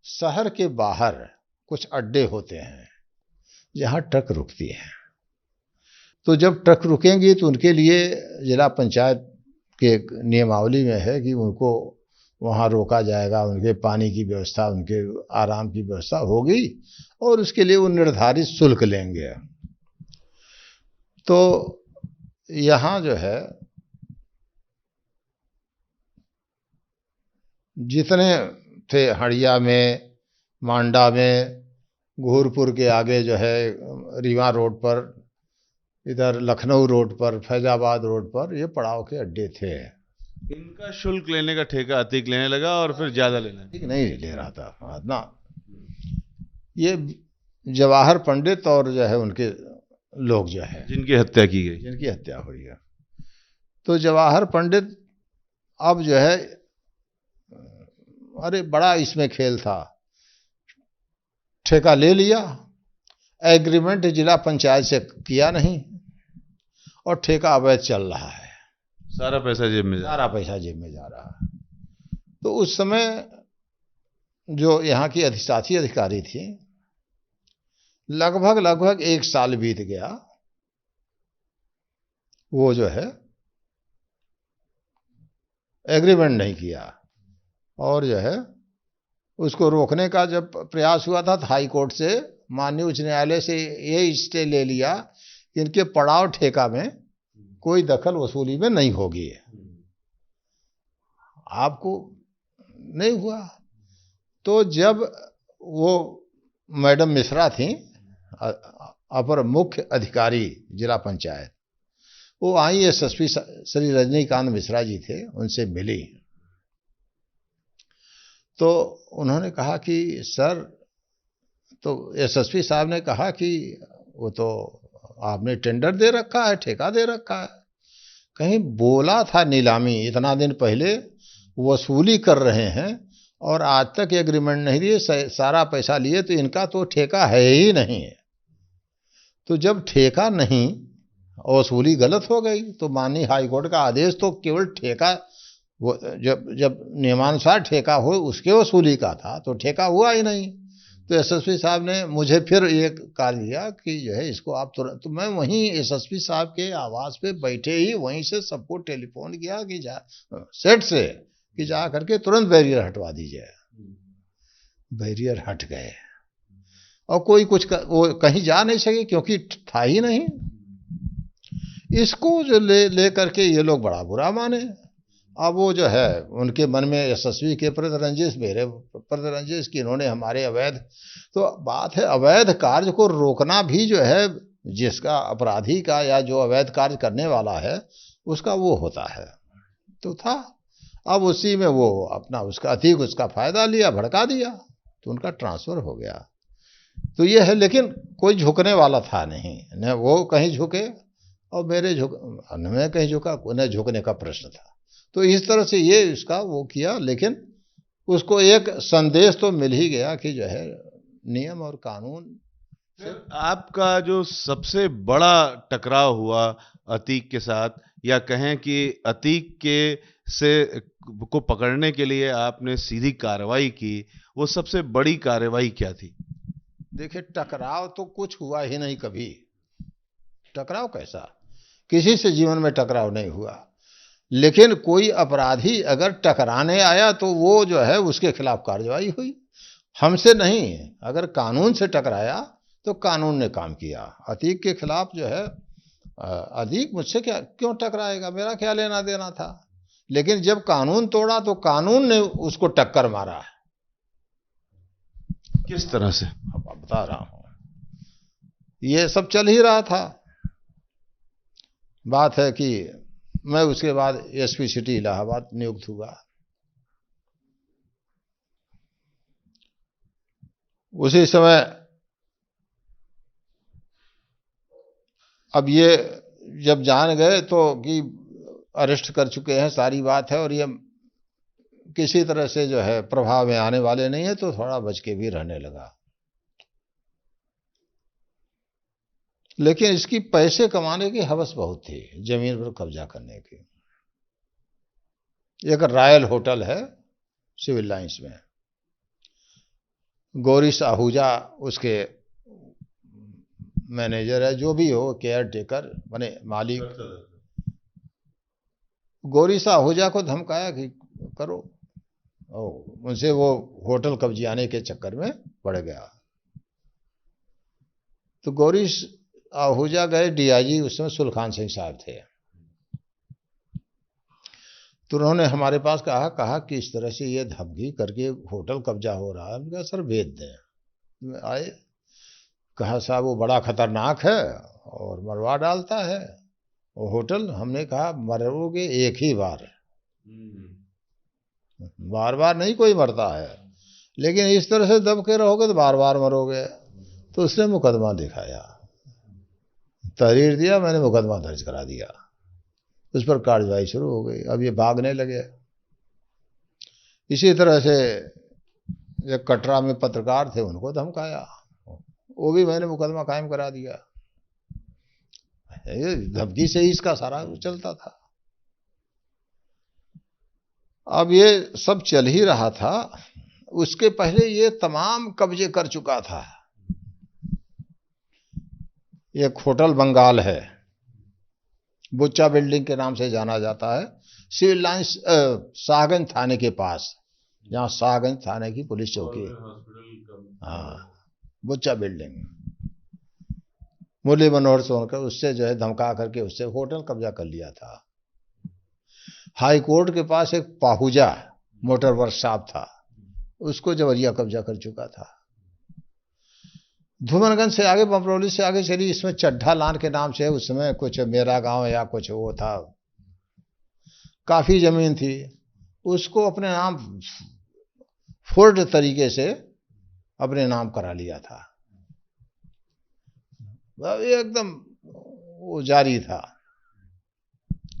शहर के बाहर कुछ अड्डे होते हैं जहां ट्रक रुकती हैं। तो जब ट्रक रुकेंगी तो उनके लिए जिला पंचायत के नियमावली में है कि उनको वहाँ रोका जाएगा, उनके पानी की व्यवस्था, उनके आराम की व्यवस्था होगी और उसके लिए वो निर्धारित शुल्क लेंगे। तो यहाँ जो है जितने थे हड़िया में, मांडा में, घूरपुर के आगे जो है रीवा रोड पर, इधर लखनऊ रोड पर, फैजाबाद रोड पर, ये पड़ाव के अड्डे थे। इनका शुल्क लेने का ठेका अतीक लेने लगा और फिर ज्यादा लेने ठीक नहीं ले रहा था ना। ये जवाहर पंडित और जो है उनके लोग जो है जिनकी हत्या की गई, जिनकी हत्या हुई है, तो जवाहर पंडित अब जो है, अरे बड़ा इसमें खेल था, ठेका ले लिया, एग्रीमेंट जिला पंचायत से किया नहीं और ठेका अवैध चल रहा है, सारा पैसा जेब में सारा पैसा जेब में जा रहा है। तो उस समय जो यहाँ की अधिशासी अधिकारी थी, लगभग 1 साल बीत गया, वो जो है एग्रीमेंट नहीं किया और जो है उसको रोकने का जब प्रयास हुआ था तो हाई कोर्ट से, माननीय उच्च न्यायालय से ये स्टे ले लिया कि इनके पड़ाव ठेका में कोई दखल वसूली में नहीं होगी। आपको नहीं हुआ। तो जब वो मैडम मिश्रा थी, अपर मुख्य अधिकारी जिला पंचायत, वो आई, एसएसपी श्री रजनीकांत मिश्रा जी थे, उनसे मिली। तो उन्होंने कहा कि सर, तो एसएसपी साहब ने कहा कि वो तो आपने टेंडर दे रखा है, ठेका दे रखा है, कहीं बोला था नीलामी इतना दिन पहले, वसूली कर रहे हैं और आज तक एग्रीमेंट नहीं दिए, सारा पैसा लिए, तो इनका तो ठेका है ही नहीं है। तो जब ठेका नहीं, वसूली गलत हो गई, तो माननीय हाईकोर्ट का आदेश तो केवल ठेका, वो जब नियमानुसार ठेका हो उसके वसूली का था, तो ठेका हुआ ही नहीं। तो एसएसपी साहब ने मुझे फिर ये कॉल किया कि जो है इसको आप तुरंत, तो मैं वहीं एसएसपी साहब के आवास पे बैठे ही वहीं से सबको टेलीफोन किया कि सेट से कि जा करके तुरंत बैरियर हटवा दीजिए। बैरियर हट गए और कोई कुछ वो कहीं जा नहीं सके क्योंकि था ही नहीं। इसको जो ले करके ये लोग बड़ा बुरा माने। अब वो जो है उनके मन में यशस्वी के प्रति रंजिश, मेरे प्रति रंजिश कि इन्होंने हमारे अवैध, तो बात है अवैध कार्य को रोकना भी जो है जिसका अपराधी का या जो अवैध कार्य करने वाला है उसका वो होता है, तो था। अब उसी में वो अपना उसका अधिक उसका फायदा लिया, भड़का दिया, तो उनका ट्रांसफर हो गया। तो ये है, लेकिन कोई झुकने वाला था नहीं, न वो कहीं झुके और मैं कहीं झुका, उन्हें झुकने का प्रश्न था। तो इस तरह से ये इसका वो किया, लेकिन उसको एक संदेश तो मिल ही गया कि जो है नियम और कानून। आपका जो सबसे बड़ा टकराव हुआ अतीक के साथ, या कहें कि अतीक को पकड़ने के लिए आपने सीधी कार्रवाई की, वो सबसे बड़ी कार्रवाई क्या थी? देखिए, टकराव तो कुछ हुआ ही नहीं कभी। टकराव कैसा, किसी से जीवन में टकराव नहीं हुआ। लेकिन कोई अपराधी अगर टकराने आया तो वो जो है उसके खिलाफ कार्रवाई हुई, हमसे नहीं। अगर कानून से टकराया तो कानून ने काम किया। अतीक के खिलाफ जो है, अतीक मुझसे क्यों टकराएगा, मेरा क्या लेना देना था। लेकिन जब कानून तोड़ा तो कानून ने उसको टक्कर मारा। किस तरह से? अब बता रहा हूं, ये सब चल ही रहा था। बात है कि मैं उसके बाद एसपी सिटी इलाहाबाद नियुक्त हुआ। उसी समय अब ये जब जान गए तो कि अरेस्ट कर चुके हैं, सारी बात है, और ये किसी तरह से जो है प्रभाव में आने वाले नहीं है, तो थोड़ा बच के भी रहने लगा। लेकिन इसकी पैसे कमाने की हवस बहुत थी, जमीन पर कब्जा करने की। एक रॉयल होटल है सिविल लाइंस में, गौरीश आहूजा उसके मैनेजर है, जो भी हो, केयर टेकर बने मालिक। गौरीश आहूजा को धमकाया कि करो, और उनसे वो होटल कब्जियाने के चक्कर में पड़ गया। तो गौरी आहूजा गए, डीआईजी उस समय सुलखान सिंह साहब थे। तो उन्होंने हमारे पास कहा कि इस तरह से ये धमकी करके होटल कब्जा हो रहा है। हमने कहा सर भेज दें। आए, कहा साहब वो बड़ा खतरनाक है और मरवा डालता है वो होटल। हमने कहा मरोगे एक ही बार, बार बार नहीं कोई मरता है, लेकिन इस तरह से दब के रहोगे तो बार बार मरोगे। तो उसने मुकदमा दिखाया, तहरीर दिया, मैंने मुकदमा दर्ज करा दिया, उस पर कार्रवाई शुरू हो गई। अब ये भागने लगे। इसी तरह से एक कटरा में पत्रकार थे, उनको धमकाया, वो भी मैंने मुकदमा कायम करा दिया। ये धमकी से ही इसका सारा चलता था। अब ये सब चल ही रहा था, उसके पहले ये तमाम कब्जे कर चुका था। एक होटल बंगाल है, बुच्चा बिल्डिंग के नाम से जाना जाता है, सिविल लाइंस शाहगंज थाने के पास, जहाँ शाहगंज थाने की पुलिस चौकी है। हाँ, बुच्चा बिल्डिंग। मुरली मनोहर सोनकर उससे जो है धमका करके उससे होटल कब्जा कर लिया था। हाई कोर्ट के पास एक पाहुजा मोटर वर्कशॉप था, उसको जबरिया कब्जा कर चुका था। धूमनगंज से आगे, बमरौली से आगे चली, इसमें चड्ढा लान के नाम से उस समय कुछ मेरा गांव या कुछ वो था, काफी जमीन थी, उसको अपने नाम फोर्ड तरीके से अपने नाम करा लिया था। एकदम वो जारी था,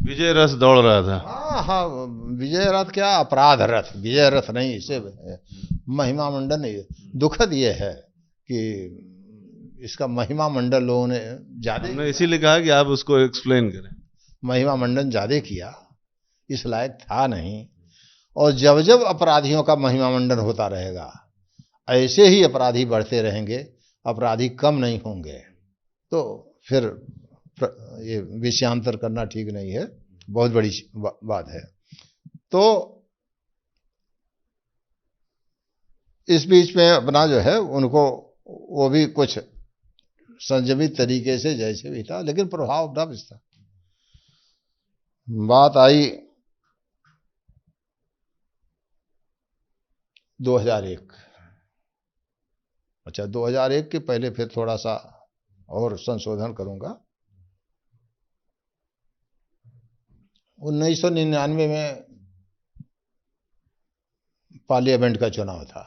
विजय रथ दौड़ रहा था। हाँ हाँ, विजय रथ क्या, अपराध रथ, विजय रथ नहीं, इसे महिमा मंडल नहीं। दुखद ये है कि इसका महिमा मंडल लोगों ने ज्यादा, हमने इसीलिए कहा कि आप उसको एक्सप्लेन करें। महिमा मंडन ज्यादा किया, इस लायक था नहीं। और जब जब अपराधियों का महिमा मंडन होता रहेगा, ऐसे ही अपराधी बढ़ते रहेंगे, अपराधी कम नहीं होंगे। तो फिर ये विषयांतर करना ठीक नहीं है, बहुत बड़ी बात है। तो इस बीच में अपना जो है उनको वो भी कुछ संयमित तरीके से जैसे भी था, लेकिन प्रभाव अपना भी था। बात आई 2001। अच्छा, 2001 के पहले फिर थोड़ा सा और संशोधन करूंगा। 1999 में पार्लियामेंट का चुनाव था।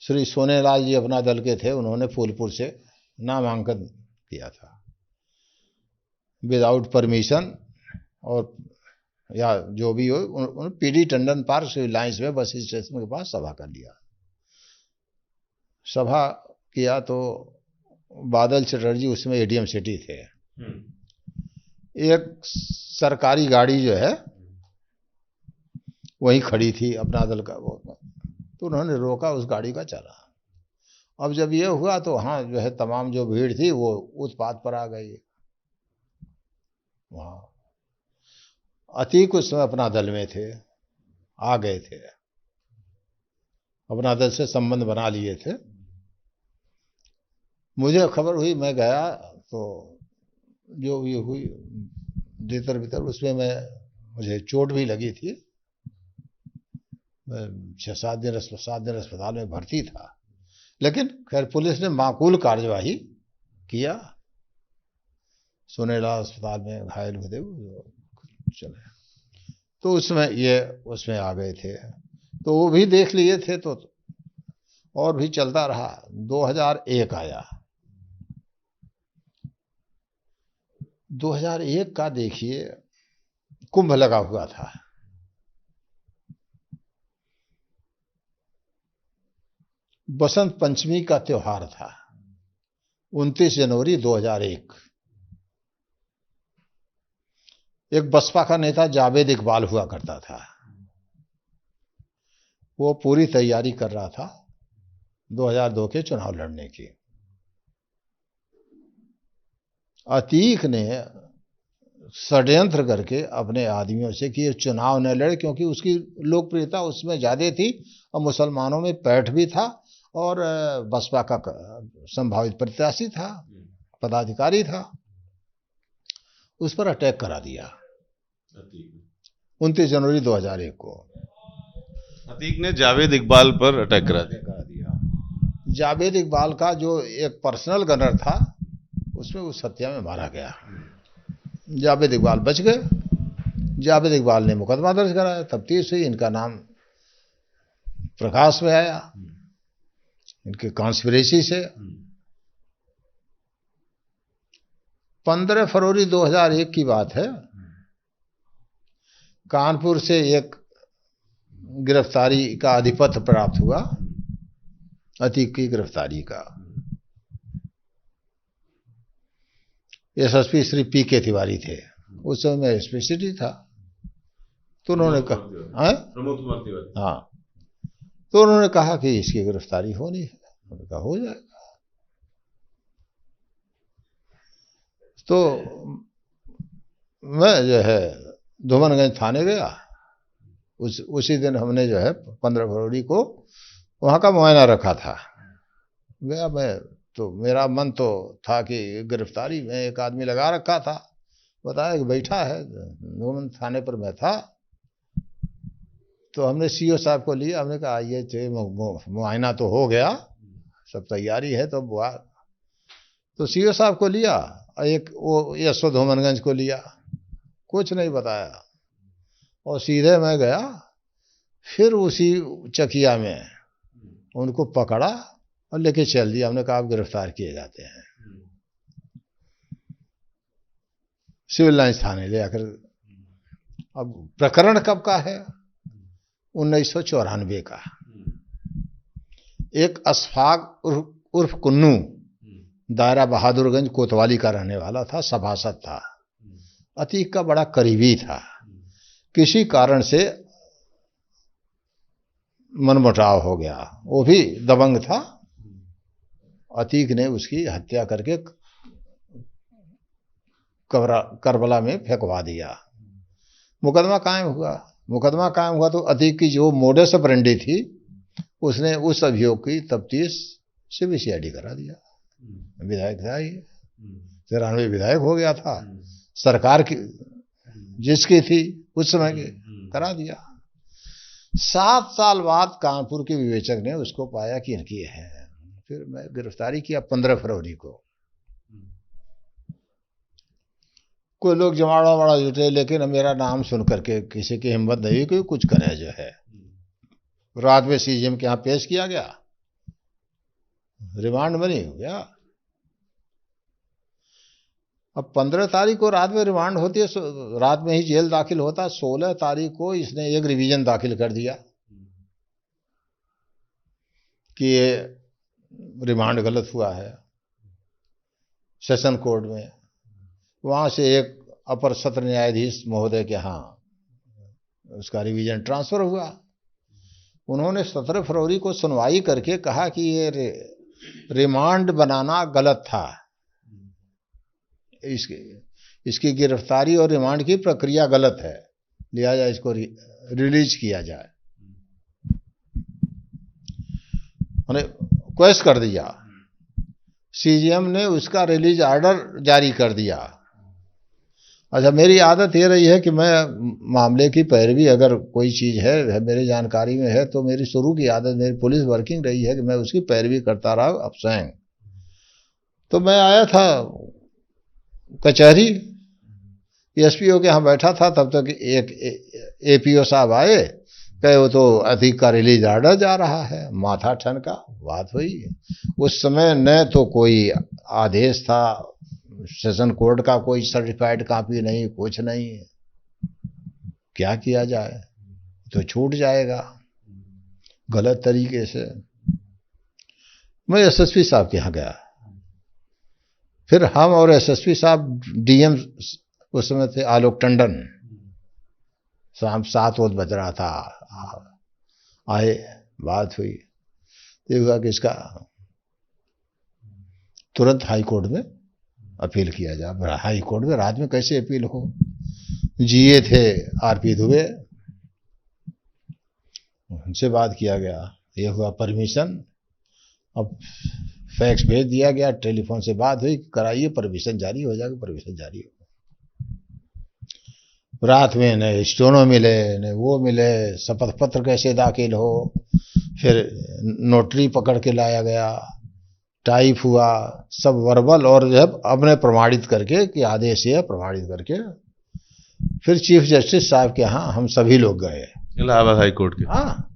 श्री सोनेलाल जी अपना दल के थे, उन्होंने फूलपुर से नामांकन किया था विदाउट परमिशन, और या जो भी हो, उन्होंने PD Tandon park civil lines में बस स्टेशन के पास सभा कर लिया। सभा किया तो बादल चटर्जी उसमें एडीएम सिटी थे। एक सरकारी गाड़ी जो है वहीं खड़ी थी अपना दल का वो, तो उन्होंने रोका, उस गाड़ी का चला। अब जब ये हुआ तो वहाँ जो है तमाम जो भीड़ थी वो उत्पात पर आ गई। वहाँ अतीक उस समय अपना दल में थे, आ गए थे, अपना दल से संबंध बना लिए थे। मुझे खबर हुई, मैं गया, तो जो ये हुई भीतर भीतर उसमें मुझे चोट भी लगी थी। मैं 6-7 दिन अस्पताल में भर्ती था, लेकिन खैर पुलिस ने माकूल कार्यवाही किया। सोनेलाल अस्पताल में घायल हुए थे, चले तो उसमें आ गए थे, तो वो भी देख लिए थे, तो और भी चलता रहा। 2001 आया। 2001 का देखिए, कुंभ लगा हुआ था। बसंत पंचमी का त्योहार था, 29 जनवरी 2001। एक बसपा का नेता जावेद इकबाल हुआ करता था, वो पूरी तैयारी कर रहा था 2002 के चुनाव लड़ने की। अतीक ने षड्यंत्र करके अपने आदमियों से कि ये चुनाव न लड़े, क्योंकि उसकी लोकप्रियता उसमें ज़्यादा थी और मुसलमानों में पैठ भी था और बसपा का संभावित प्रत्याशी था, पदाधिकारी था। उस पर अटैक करा दिया 29 जनवरी 2001 को। अतीक ने जावेद इकबाल पर अटैक करा दिया। जावेद इकबाल का जो एक पर्सनल गनर था उसमें उस हत्या में मारा गया। जावेद इकबाल बच गए। जावेद इकबाल ने मुकदमा दर्ज कराया, तफ्तीश हुई, इनका नाम प्रकाश में आया, इनके कॉन्स्पिरेसी से। 15 फरवरी 2001 की बात है, कानपुर से एक गिरफ्तारी का अधिपत्र प्राप्त हुआ, अतीक की गिरफ्तारी का। एसएसपी श्री पी के तिवारी थे, उस समय मैं एसपी सिटी था। तो उन्होंने कहा, हाँ, तो उन्होंने कहा कि इसकी गिरफ्तारी होनी है। उन्होंने कहा हो जाएगा। तो मैं जो है धूमनगंज थाने गया। उसी दिन हमने जो है 15 फरवरी को वहाँ का मुआयना रखा था। गया मैं, तो मेरा मन तो था कि गिरफ्तारी में एक आदमी लगा रखा था, बताया कि बैठा है। धूमन थाने पर मैं था, तो हमने सीओ साहब को लिया। हमने कहा आइए, मुआयना तो हो गया, सब तैयारी है, तो सीओ साहब को लिया, एक वो यशो धूमनगंज को लिया, कुछ नहीं बताया और सीधे मैं गया। फिर उसी चकिया में उनको पकड़ा और लेके चल दिया। हमने कहा आप गिरफ्तार किए जाते हैं। सिविल लाइंस थाने ले आकर। अब प्रकरण कब का है? 1994 का। एक अशफाक उर्फ कुन्नू दायरा बहादुरगंज कोतवाली का रहने वाला था, सभासद था, अतीक का बड़ा करीबी था। किसी कारण से मनमुटाव हो गया, वो भी दबंग था। अतीक ने उसकी हत्या करके करबला में फेंकवा दिया। मुकदमा कायम हुआ तो अतीक की जो मोडस ऑपरेंडी थी, उसने उस अभियोग की तफ्तीश सीबीसीआईडी करा दिया। विधायक था ये, 93 विधायक हो गया था, सरकार की जिसकी थी उस समय की, करा दिया। 7 साल बाद कानपुर के विवेचक ने उसको पाया कि इनकी है। फिर मैं गिरफ्तारी किया 15 फरवरी को। कोई लोग जमाड़ा बड़ा जुटे, लेकिन मेरा नाम सुन करके किसी की हिम्मत नहीं कि कुछ करे। जो है रात में सीजीएम के यहाँ पेश किया गया, रिमांड में नहीं हो गया। अब 15 तारीख को रात में रिमांड होती है, रात में ही जेल दाखिल होता। 16 तारीख को इसने एक रिवीजन दाखिल कर दिया कि ये रिमांड गलत हुआ है सेशन कोर्ट में। वहाँ से एक अपर सत्र न्यायाधीश महोदय के यहाँ उसका रिवीजन ट्रांसफर हुआ। उन्होंने 17 फरवरी को सुनवाई करके कहा कि ये रिमांड बनाना गलत था, इसकी गिरफ्तारी और रिमांड की प्रक्रिया गलत है, लिहाजा इसको रिलीज किया जाए। उन्हें क्वेश्चन कर दिया। सीजीएम ने उसका रिलीज ऑर्डर जारी कर दिया। अच्छा, मेरी आदत ये रही है कि मैं मामले की पैरवी, अगर कोई चीज़ है मेरी जानकारी में है, तो मेरी शुरू की आदत, मेरी पुलिस वर्किंग रही है कि मैं उसकी पैरवी करता रहा अपसैंग। तो मैं आया था कचहरी, एसपीओ के यहाँ बैठा था, तब तक एक एपीओ साहब आए, कहे वो तो अतीक का रिलीज ऑर्डर जा रहा है। माथा ठनका, बात हुई। उस समय न तो कोई आदेश था सेशन कोर्ट का, कोई सर्टिफाइड कॉपी नहीं, कुछ नहीं। क्या किया जाए, तो छूट जाएगा गलत तरीके से। मैं एसएसपी साहब के यहाँ गया। फिर हम और एसएसपी साहब, डीएम उस समय थे आलोक टंडन, शाम 7 बज रहा था, आए, बात हुई। देखा कि इसका तुरंत हाई कोर्ट में अपील किया जाए। हाई कोर्ट में रात में कैसे अपील हो? जीए थे आरपी दुबे, उनसे बात किया गया, ये हुआ परमिशन। अब फैक्स भेज दिया गया, टेलीफोन से बात हुई, कराइए परमिशन जारी हो जाएगा, परमिशन जारी हो। रात में न स्टोनो मिले न वो मिले, शपथ पत्र कैसे दाखिल हो, फिर नोटरी पकड़ के लाया गया, टाइप हुआ, सब वर्बल और जब अपने प्रमाणित करके कि आदेश है प्रमाणित करके फिर चीफ जस्टिस साहब के यहाँ हम सभी लोग गए, इलाहाबाद हाई कोर्ट के। हाँ,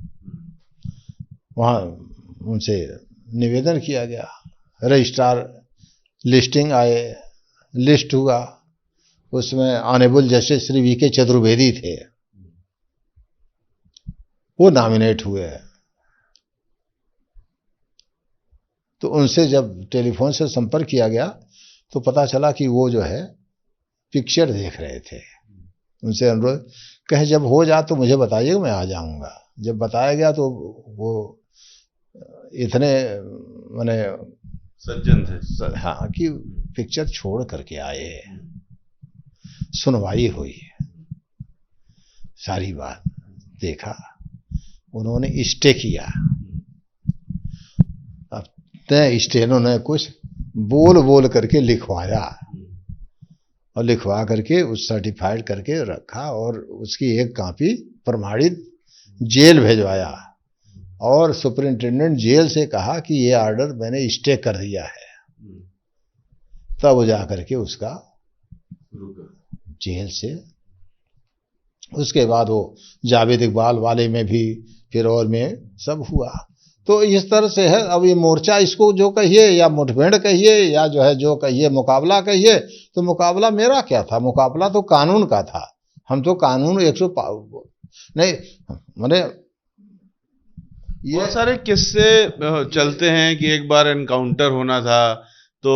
वहाँ उनसे निवेदन किया गया, रजिस्ट्रार लिस्टिंग आए, लिस्ट हुआ, उसमें ऑनेबल जस्टिस श्री वी के चतुर्वेदी थे, वो नॉमिनेट हुए। तो उनसे जब टेलीफोन से संपर्क किया गया तो पता चला कि वो जो है पिक्चर देख रहे थे। उनसे अनुरोध कहे जब हो जा तो मुझे बताइएगा, मैं आ जाऊंगा। जब बताया गया तो वो इतने माने सज्जन थे, हाँ, कि पिक्चर छोड़ करके आए, सुनवाई हुई, सारी बात देखा, उन्होंने स्टे किया। अब तय स्टेनो ने कुछ बोल बोल करके लिखवाया और लिखवा करके उस सर्टिफाइड करके रखा और उसकी एक कॉपी प्रमाणित जेल भेजवाया और सुपरिंटेंडेंट जेल से कहा कि ये ऑर्डर मैंने स्टे कर दिया है। तब जा करके उसका जेल से, उसके बाद वो जावेद इकबाल वाले में भी फिर और में सब हुआ। तो इस तरह से है। अब ये मोर्चा इसको जो कहिए या मुठभेड़ कहिए या जो है जो कहिए मुकाबला कहिए, तो मुकाबला मेरा क्या था, मुकाबला तो कानून का था। हम तो कानून 100 नहीं मैंने बहुत सारे किस्से चलते हैं कि एक बार एनकाउंटर होना था तो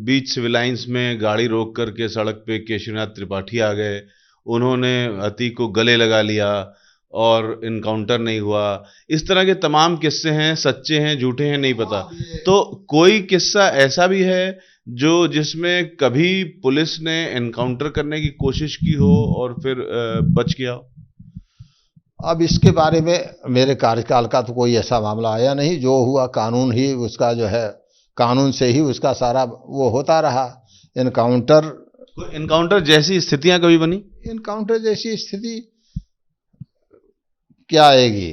बीच सिविल लाइंस में गाड़ी रोक करके सड़क पे केशवनाथ त्रिपाठी आ गए, उन्होंने अतीक को गले लगा लिया और इनकाउंटर नहीं हुआ। इस तरह के तमाम किस्से हैं, सच्चे हैं झूठे हैं नहीं पता। तो कोई किस्सा ऐसा भी है जो जिसमें कभी पुलिस ने एनकाउंटर करने की कोशिश की हो और फिर बच गया हो? अब इसके बारे में मेरे कार्यकाल का तो कोई ऐसा मामला आया नहीं। जो हुआ कानून ही उसका जो है, कानून से ही उसका सारा वो होता रहा। एनकाउंटर जैसी स्थितियां कभी बनी? एनकाउंटर जैसी स्थिति क्या आएगी,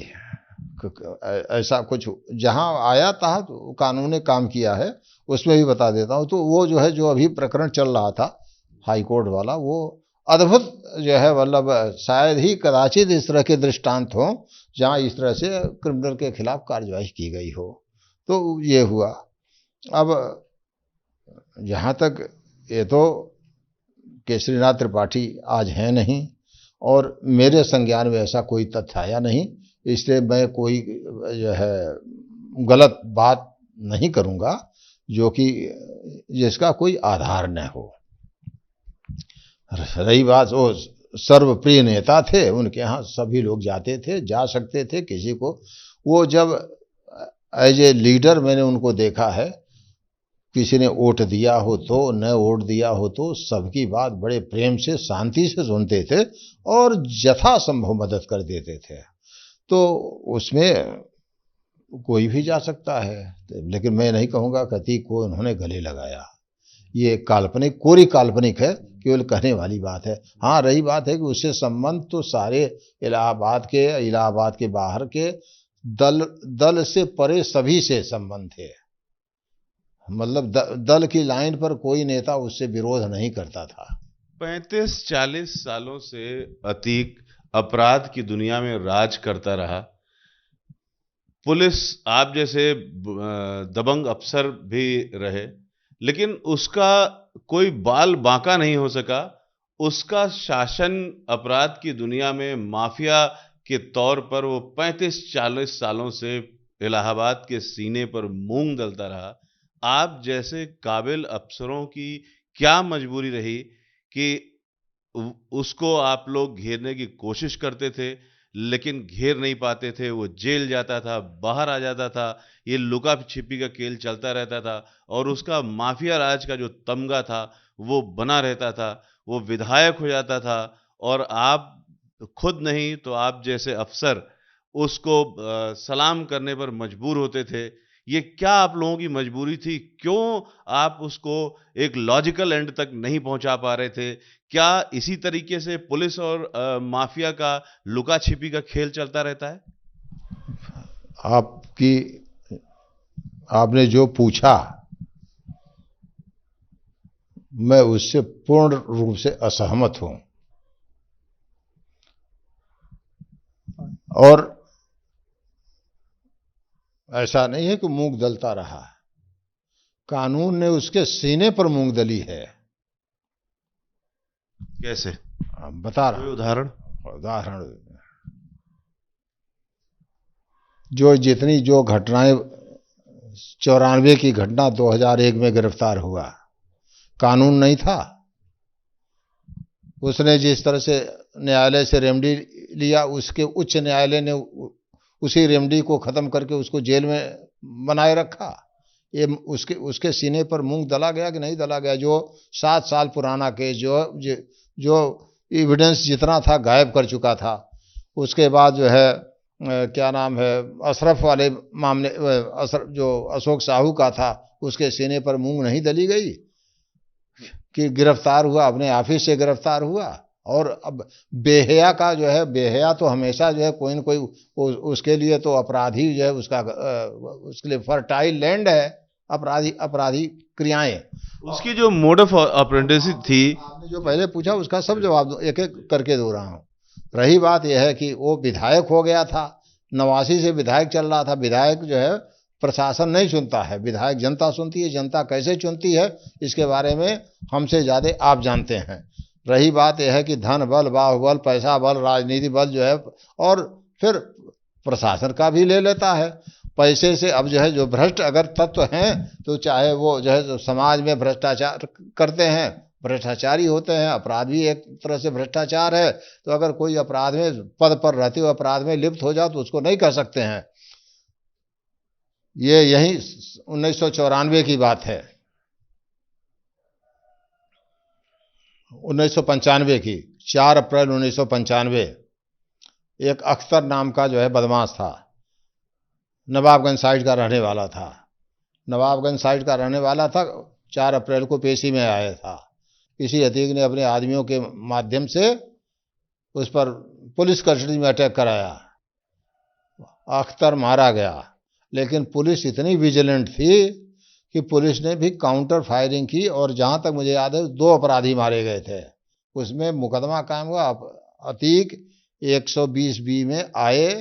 ऐसा कुछ जहां आया था तो कानून ने काम किया है, उसमें भी बता देता हूं। तो वो जो है, जो अभी प्रकरण चल रहा था हाई कोर्ट वाला, वो अद्भुत जो है, मतलब शायद ही कदाचित इस तरह के दृष्टांत हो जहां इस तरह से क्रिमिनल के खिलाफ कार्यवाही की गई हो। तो ये हुआ। अब जहां तक ये तो केशरीनाथ त्रिपाठी आज हैं नहीं और मेरे संज्ञान में ऐसा कोई तथ्य आया नहीं, इसलिए मैं कोई जो है गलत बात नहीं करूंगा जो कि जिसका कोई आधार न हो। रही बात, वो सर्वप्रिय नेता थे, उनके यहाँ सभी लोग जाते थे, जा सकते थे किसी को। वो जब एज ए लीडर मैंने उनको देखा है, किसी ने वोट दिया हो तो न वोट दिया हो तो सबकी बात बड़े प्रेम से शांति से सुनते थे और यथासंभव मदद कर देते थे। तो उसमें कोई भी जा सकता है, लेकिन मैं नहीं कहूँगा कति को उन्होंने गले लगाया। ये काल्पनिक, कोरी काल्पनिक है, केवल कहने वाली बात है। हाँ, रही बात है कि उससे संबंध तो सारे इलाहाबाद के बाहर के दल से परे सभी से संबंध थे। मतलब दल की लाइन पर कोई नेता उससे विरोध नहीं करता था। 35-40 सालों से अतीक अपराध की दुनिया में राज करता रहा। पुलिस आप जैसे दबंग अफसर भी रहे, लेकिन उसका कोई बाल बांका नहीं हो सका। उसका शासन अपराध की दुनिया में माफिया के तौर पर वो 35-40 सालों से इलाहाबाद के सीने पर मूंग दलता रहा। आप जैसे काबिल अफसरों की क्या मजबूरी रही कि उसको आप लोग घेरने की कोशिश करते थे, लेकिन घेर नहीं पाते थे, वो जेल जाता था, बाहर आ जाता था, ये लुका छिपी का खेल चलता रहता था और उसका माफिया राज का जो तमगा था वो बना रहता था, वो विधायक हो जाता था और आप खुद नहीं तो आप जैसे अफसर उसको सलाम करने पर मजबूर होते थे। ये क्या आप लोगों की मजबूरी थी? क्यों आप उसको एक लॉजिकल एंड तक नहीं पहुंचा पा रहे थे? क्या इसी तरीके से पुलिस और माफिया का लुका-छिपी का खेल चलता रहता है? आपकी आपने जो पूछा मैं उससे पूर्ण रूप से असहमत हूं और ऐसा नहीं है कि मूंग दलता रहा। कानून ने उसके सीने पर मूंग दली है। कैसे? बता रहा कोई हूं। उदाहरण? उदाहरण जो घटनाएं 94 की घटना 2001 में गिरफ्तार हुआ, कानून नहीं था। उसने जिस तरह से न्यायालय से रेमडी लिया, उसके उच्च न्यायालय ने उसी रेमडी को खत्म करके उसको जेल में बनाए रखा। ये उसके उसके सीने पर मूंग दला गया कि नहीं दला गया? जो 7 साल पुराना केस जो एविडेंस जितना था गायब कर चुका था। उसके बाद जो है क्या नाम है, अशरफ वाले मामले, जो अशोक साहू का था, उसके सीने पर मूंग नहीं दली गई कि गिरफ्तार हुआ, अपने ऑफिस से गिरफ्तार हुआ। और अब बेहया का जो है, बेहया तो हमेशा जो है कोई न कोई उसके लिए तो अपराधी जो है उसके लिए फर्टाइल लैंड है, अपराधी क्रियाएं। उसकी जो मोड ऑफ ऑपरेंडेंसी थी, आपने जो पहले पूछा उसका सब जवाब एक एक करके दो रहा हूँ। रही बात यह है कि वो विधायक हो गया था, 89 से विधायक चल रहा था। विधायक जो है प्रशासन नहीं चुनता है, विधायक जनता चुनती है। जनता कैसे चुनती है इसके बारे में हमसे ज़्यादा आप जानते हैं। रही बात यह है कि धन बल, बाहुबल, पैसा बल, राजनीति बल जो है, और फिर प्रशासन का भी ले लेता है पैसे से। अब जो है जो भ्रष्ट अगर तत्व हैं तो चाहे वो जो है जो समाज में भ्रष्टाचार करते हैं, भ्रष्टाचारी होते हैं। अपराध भी एक तरह से भ्रष्टाचार है। तो अगर कोई अपराध में पद पर रहते हुए अपराध में लिप्त हो जाओ तो उसको नहीं कर सकते हैं। ये यही 1994 की बात है, 1995 की, 4 अप्रैल 1995। एक अख्तर नाम का जो है बदमाश था, नवाबगंज साइड का रहने वाला था। नवाबगंज साइड का रहने वाला था, 4 अप्रैल को पेशी में आया था। किसी अतीक ने अपने आदमियों के माध्यम से उस पर पुलिस कस्टडी में अटैक कराया। अख्तर मारा गया, लेकिन पुलिस इतनी विजिलेंट थी कि पुलिस ने भी काउंटर फायरिंग की और जहां तक मुझे याद है 2 अपराधी मारे गए थे। उसमें मुकदमा कायम हुआ। अतीक 120B में आए,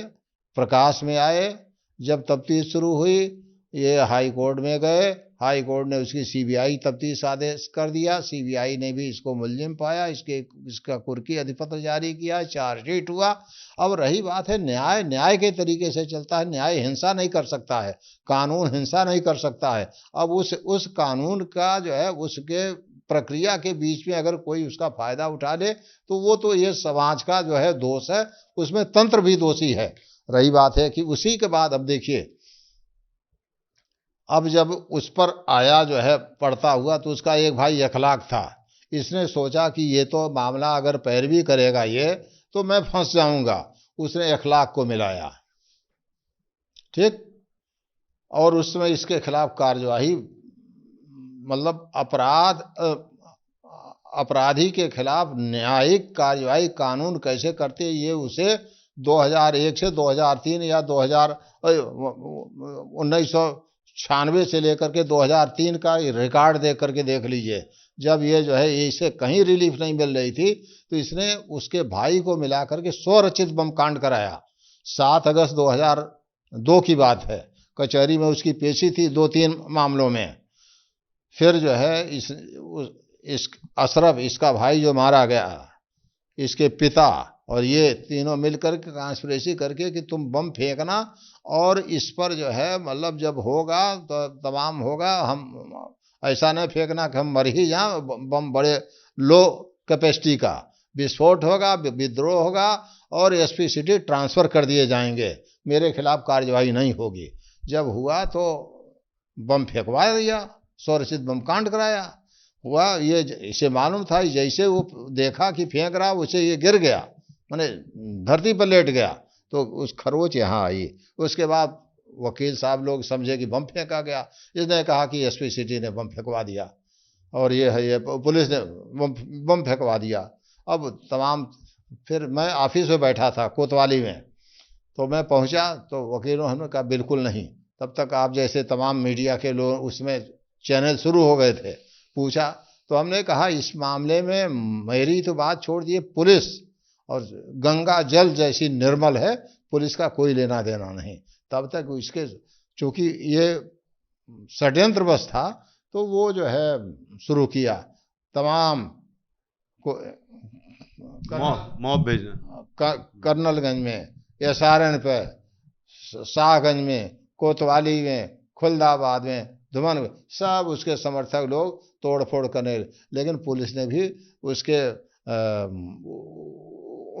प्रकाश में आए। जब तफ्तीश शुरू हुई, ये हाई कोर्ट में गए। हाई कोर्ट ने उसकी सीबीआई तफ्तीश आदेश कर दिया। सीबीआई ने भी इसको मुलजिम पाया, इसका कुर्की अधिपत्र जारी किया, चार्जशीट हुआ। अब रही बात है न्याय, न्याय के तरीके से चलता है। न्याय हिंसा नहीं कर सकता है, कानून हिंसा नहीं कर सकता है। अब उस कानून का जो है उसके प्रक्रिया के बीच में अगर कोई उसका फायदा उठा ले तो वो तो ये समाज का जो है दोष है, उसमें तंत्र भी दोषी है। रही बात है कि उसी के बाद अब देखिए, अब जब उस पर आया जो है पड़ता हुआ, तो उसका एक भाई अखलाक था। इसने सोचा कि ये तो मामला अगर पैरवी करेगा ये तो मैं फंस जाऊंगा। उसने अखलाक को मिलाया, ठीक। और उस समय इसके खिलाफ कार्यवाही, मतलब अपराधी के खिलाफ न्यायिक कार्यवाही कानून कैसे करते हैं ये उसे 2001 से 2003 या 1996 से लेकर के 2003 का रिकॉर्ड देख करके देख लीजिए। जब ये जो है इसे कहीं रिलीफ नहीं मिल रही थी तो इसने उसके भाई को मिला करके स्वरचित बम कांड कराया। 7 अगस्त 2002 की बात है। कचहरी में उसकी पेशी थी 2-3 मामलों में। फिर जो है इस अशरफ, इसका भाई जो मारा गया, इसके पिता और ये तीनों मिलकर के कॉन्स्पिरेसी करके कि तुम बम फेंकना और इस पर जो है मतलब जब होगा तो तमाम होगा, हम ऐसा नहीं फेंकना कि हम मर ही जाएं। बम बड़े लो कैपेसिटी का, विस्फोट होगा, विद्रोह होगा और एसपी सिटी ट्रांसफ़र कर दिए जाएंगे, मेरे खिलाफ कार्यवाही नहीं होगी। जब हुआ तो बम फेंकवा दिया, स्वरचित बम कांड कराया। हुआ ये, इसे मालूम था जैसे वो देखा कि फेंक रहा उसे ये गिर गया, माने धरती पर लेट गया, तो उस खरोच यहाँ आई। उसके बाद वकील साहब लोग समझे कि बम फेंका गया, इसने कहा कि एसपी सिटी ने बम फेंकवा दिया और ये पुलिस ने बम फेंकवा दिया। अब तमाम, फिर मैं ऑफिस में बैठा था कोतवाली में, तो मैं पहुंचा तो वकीलों ने कहा बिल्कुल नहीं। तब तक आप जैसे तमाम मीडिया के लोग उसमें चैनल शुरू हो गए थे। पूछा तो हमने कहा इस मामले में मेरी तो बात छोड़ दिए, पुलिस और गंगा जल जैसी निर्मल है, पुलिस का कोई लेना देना नहीं। तब तक इसके, चूंकि ये षड्यंत्र बस था, तो वो जो है शुरू किया तमाम को, मॉब भेजना, कर्नलगंज में, एसआरएन पे, शाहगंज में, कोतवाली में, खुलदाबाद में, धुमन में, सब उसके समर्थक लोग तोड़ फोड़ करने। लेकिन पुलिस ने भी उसके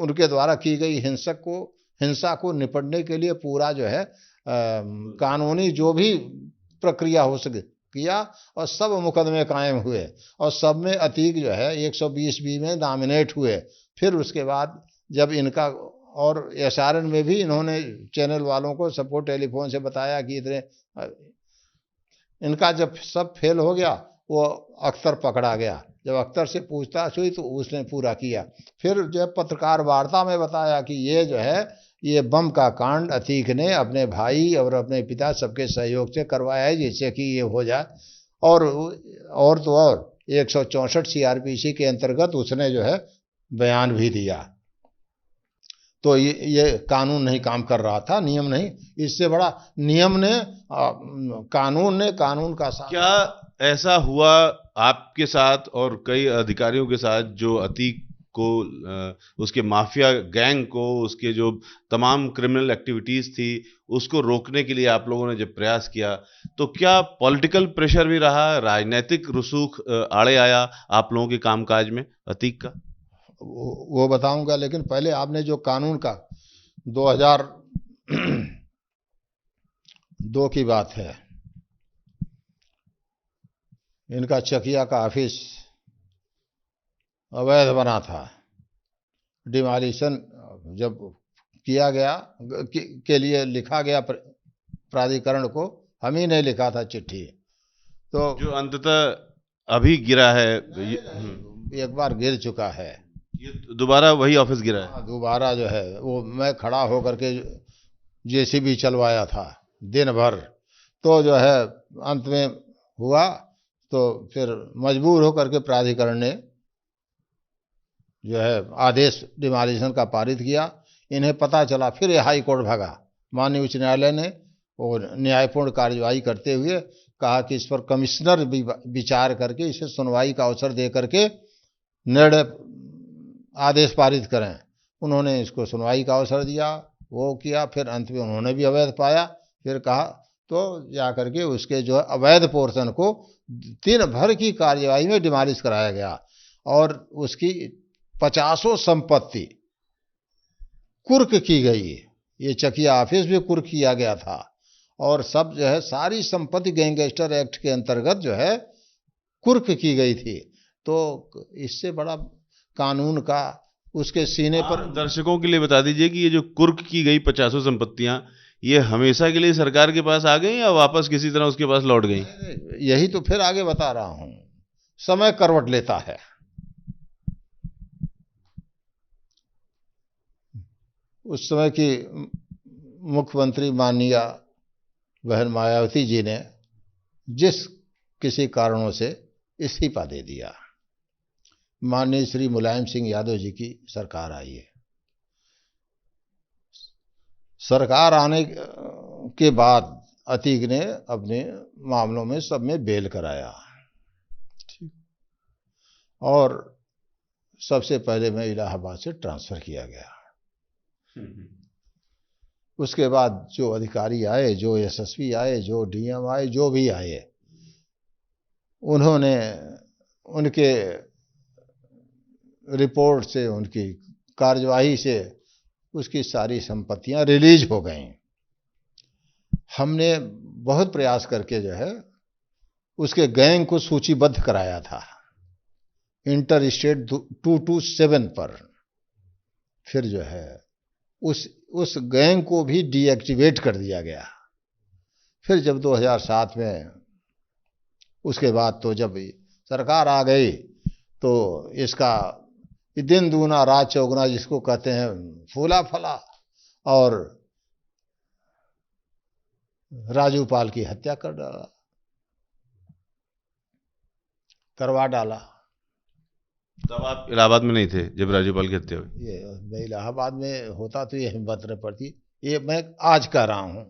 उनके द्वारा की गई हिंसा को निपटने के लिए पूरा जो है कानूनी जो भी प्रक्रिया हो सके किया, और सब मुकदमे कायम हुए और सब में अतीक जो है 120B में नॉमिनेट हुए। फिर उसके बाद जब इनका, और एसआरएन में भी इन्होंने चैनल वालों को सबको टेलीफोन से बताया कि इतने, इनका जब सब फेल हो गया, वो अख्तर पकड़ा गया। जब अख्तर से पूछताछ हुई तो उसने पूरा किया। फिर जब पत्रकार वार्ता में बताया कि ये जो है ये बम का कांड अतीक ने अपने भाई और अपने पिता सबके सहयोग से करवाया है, जिससे कि ये हो जाए। और तो और 164 CRPC के अंतर्गत उसने जो है बयान भी दिया। तो ये कानून नहीं काम कर रहा था, नियम नहीं। इससे बड़ा नियम ने, कानून का साथ। क्या ऐसा हुआ आपके साथ और कई अधिकारियों के साथ जो अतीक को, उसके माफिया गैंग को, उसके जो तमाम क्रिमिनल एक्टिविटीज थी उसको रोकने के लिए आप लोगों ने जब प्रयास किया, तो क्या पॉलिटिकल प्रेशर भी रहा, राजनीतिक रसूख आड़े आया आप लोगों के कामकाज में अतीक का? वो बताऊंगा, लेकिन पहले आपने जो कानून का 2002 की बात है, इनका चकिया का ऑफिस अवैध बना था। डिमोलिशन जब किया गया के लिए लिखा गया प्राधिकरण को, हम ही ने लिखा था चिट्ठी, तो जो अंततः अभी गिरा है। एक बार गिर चुका है, ये दोबारा वही ऑफिस गिरा है। दोबारा जो है वो मैं खड़ा होकर के जेसीबी चलवाया था दिन भर, तो जो है अंत में हुआ, तो फिर मजबूर होकर के प्राधिकरण ने जो है आदेश डिमोलिशन का पारित किया। इन्हें पता चला, फिर हाई कोर्ट भागा। माननीय उच्च न्यायालय ने और न्यायपूर्ण कार्यवाही करते हुए कहा कि इस पर कमिश्नर विचार करके इसे सुनवाई का अवसर दे करके निर्णय आदेश पारित करें। उन्होंने इसको सुनवाई का अवसर दिया, वो किया, फिर अंत में उन्होंने भी अवैध पाया। फिर कहा तो जा करके उसके जो अवैध पोर्शन को दिन भर की कार्यवाही में डिमोलिश कराया गया और उसकी 50 संपत्ति कुर्क की गई। ये चकिया ऑफिस भी कुर्क किया गया था और सब जो है सारी संपत्ति गैंगस्टर एक्ट के अंतर्गत जो है कुर्क की गई थी। तो इससे बड़ा कानून का उसके सीने पर। दर्शकों के लिए बता दीजिए कि ये जो कुर्क की गई 50 संपत्तियां, ये हमेशा के लिए सरकार के पास आ गई या वापस किसी तरह उसके पास लौट गई? यही तो फिर आगे बता रहा हूं, समय करवट लेता है। उस समय की मुख्यमंत्री माननीय बहन मायावती जी ने जिस किसी कारणों से इस्तीफा दे दिया, माननीय श्री मुलायम सिंह यादव जी की सरकार आई है। सरकार आने के बाद अतीक ने अपने मामलों में सब में बेल कराया, और सबसे पहले मैं इलाहाबाद से ट्रांसफर किया गया। उसके बाद जो अधिकारी आए, जो एसएसपी आए, जो डीएम आए, जो भी आए, उन्होंने उनके रिपोर्ट से, उनकी कार्यवाही से उसकी सारी संपत्तियां रिलीज हो गई। हमने बहुत प्रयास करके जो है उसके गैंग को सूचीबद्ध कराया था इंटर स्टेट 227 पर। फिर जो है उस गैंग को भी डीएक्टिवेट कर दिया गया। फिर जब 2007 में, उसके बाद तो जब सरकार आ गई तो इसका दिन दूना रात चौगुना, जिसको कहते हैं, फूला फला और राजू पाल की हत्या करवा डाला। तब आप इलाहाबाद में नहीं थे जब राजूपाल की हत्या हुई? ये मैं इलाहाबाद में होता तो ये हिम्मत न पड़ती। ये मैं आज कह रहा हूं,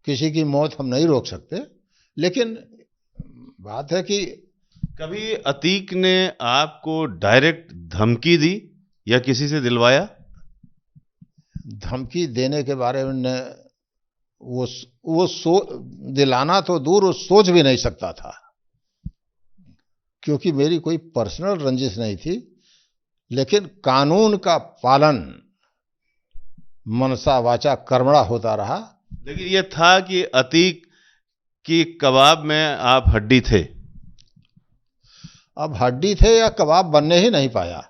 किसी की मौत हम नहीं रोक सकते, लेकिन बात है कि कभी अतीक ने आपको डायरेक्ट धमकी दी या किसी से दिलवाया? धमकी देने के बारे में दिलाना तो दूर, वो सोच भी नहीं सकता था, क्योंकि मेरी कोई पर्सनल रंजिश नहीं थी। लेकिन कानून का पालन मनसा वाचा कर्मणा होता रहा। लेकिन यह था कि अतीक की कबाब में आप हड्डी थे। अब हड्डी थे या कबाब बनने ही नहीं पाया,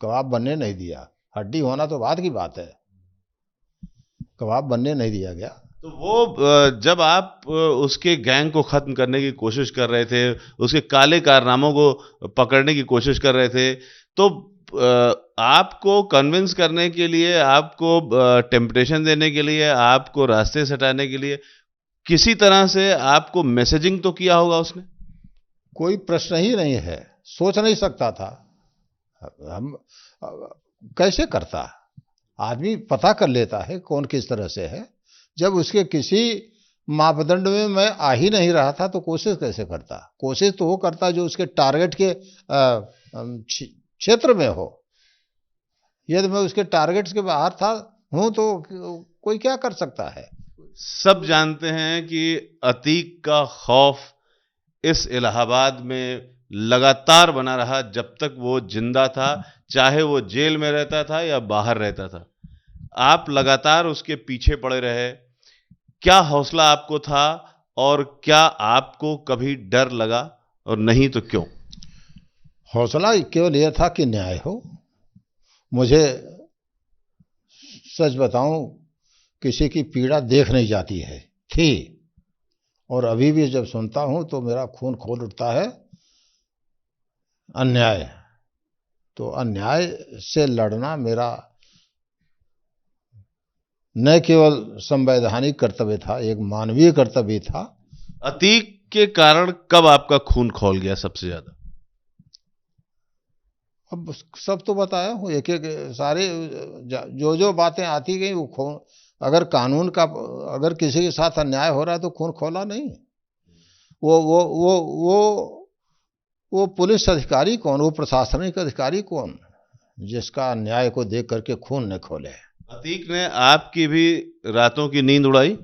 कबाब बनने नहीं दिया। हड्डी होना तो बाद की बात है, कबाब बनने नहीं दिया गया। तो वो जब आप उसके गैंग को खत्म करने की कोशिश कर रहे थे, उसके काले कारनामों को पकड़ने की कोशिश कर रहे थे, तो आपको कन्विंस करने के लिए, आपको टेम्पटेशन देने के लिए, आपको रास्ते से हटाने के लिए किसी तरह से आपको मैसेजिंग तो किया होगा उसने? कोई प्रश्न ही नहीं है, सोच नहीं सकता था। हम कैसे करता? आदमी पता कर लेता है कौन किस तरह से है। जब उसके किसी मापदंड में मैं आ ही नहीं रहा था तो कोशिश कैसे करता? कोशिश तो वो करता जो उसके टारगेट के क्षेत्र में हो। यदि मैं उसके टारगेट्स के बाहर था हूं तो कोई क्या कर सकता है? सब जानते हैं कि अतीक का खौफ इस इलाहाबाद में लगातार बना रहा जब तक वो जिंदा था, चाहे वो जेल में रहता था या बाहर रहता था। आप लगातार उसके पीछे पड़े रहे। क्या हौसला आपको था और क्या आपको कभी डर लगा, और नहीं तो क्यों? हौसला केवल यह था कि न्याय हो। मुझे सच बताऊं, किसी की पीड़ा देख नहीं जाती है थी, और अभी भी जब सुनता हूं तो मेरा खून खौल उठता है। अन्याय, तो अन्याय से लड़ना मेरा न केवल संवैधानिक कर्तव्य था, एक मानवीय कर्तव्य था। अतीक के कारण कब आपका खून खौल गया सबसे ज्यादा? अब सब तो बताया हूँ, एक एक सारे जो जो बातें आती गई वो खून। अगर कानून का, अगर किसी के साथ अन्याय हो रहा है तो खून खौला नहीं। वो पुलिस अधिकारी कौन, वो प्रशासनिक अधिकारी कौन जिसका अन्याय को देख करके खून न खोले? अतीक ने आपकी भी रातों की नींद उड़ाई?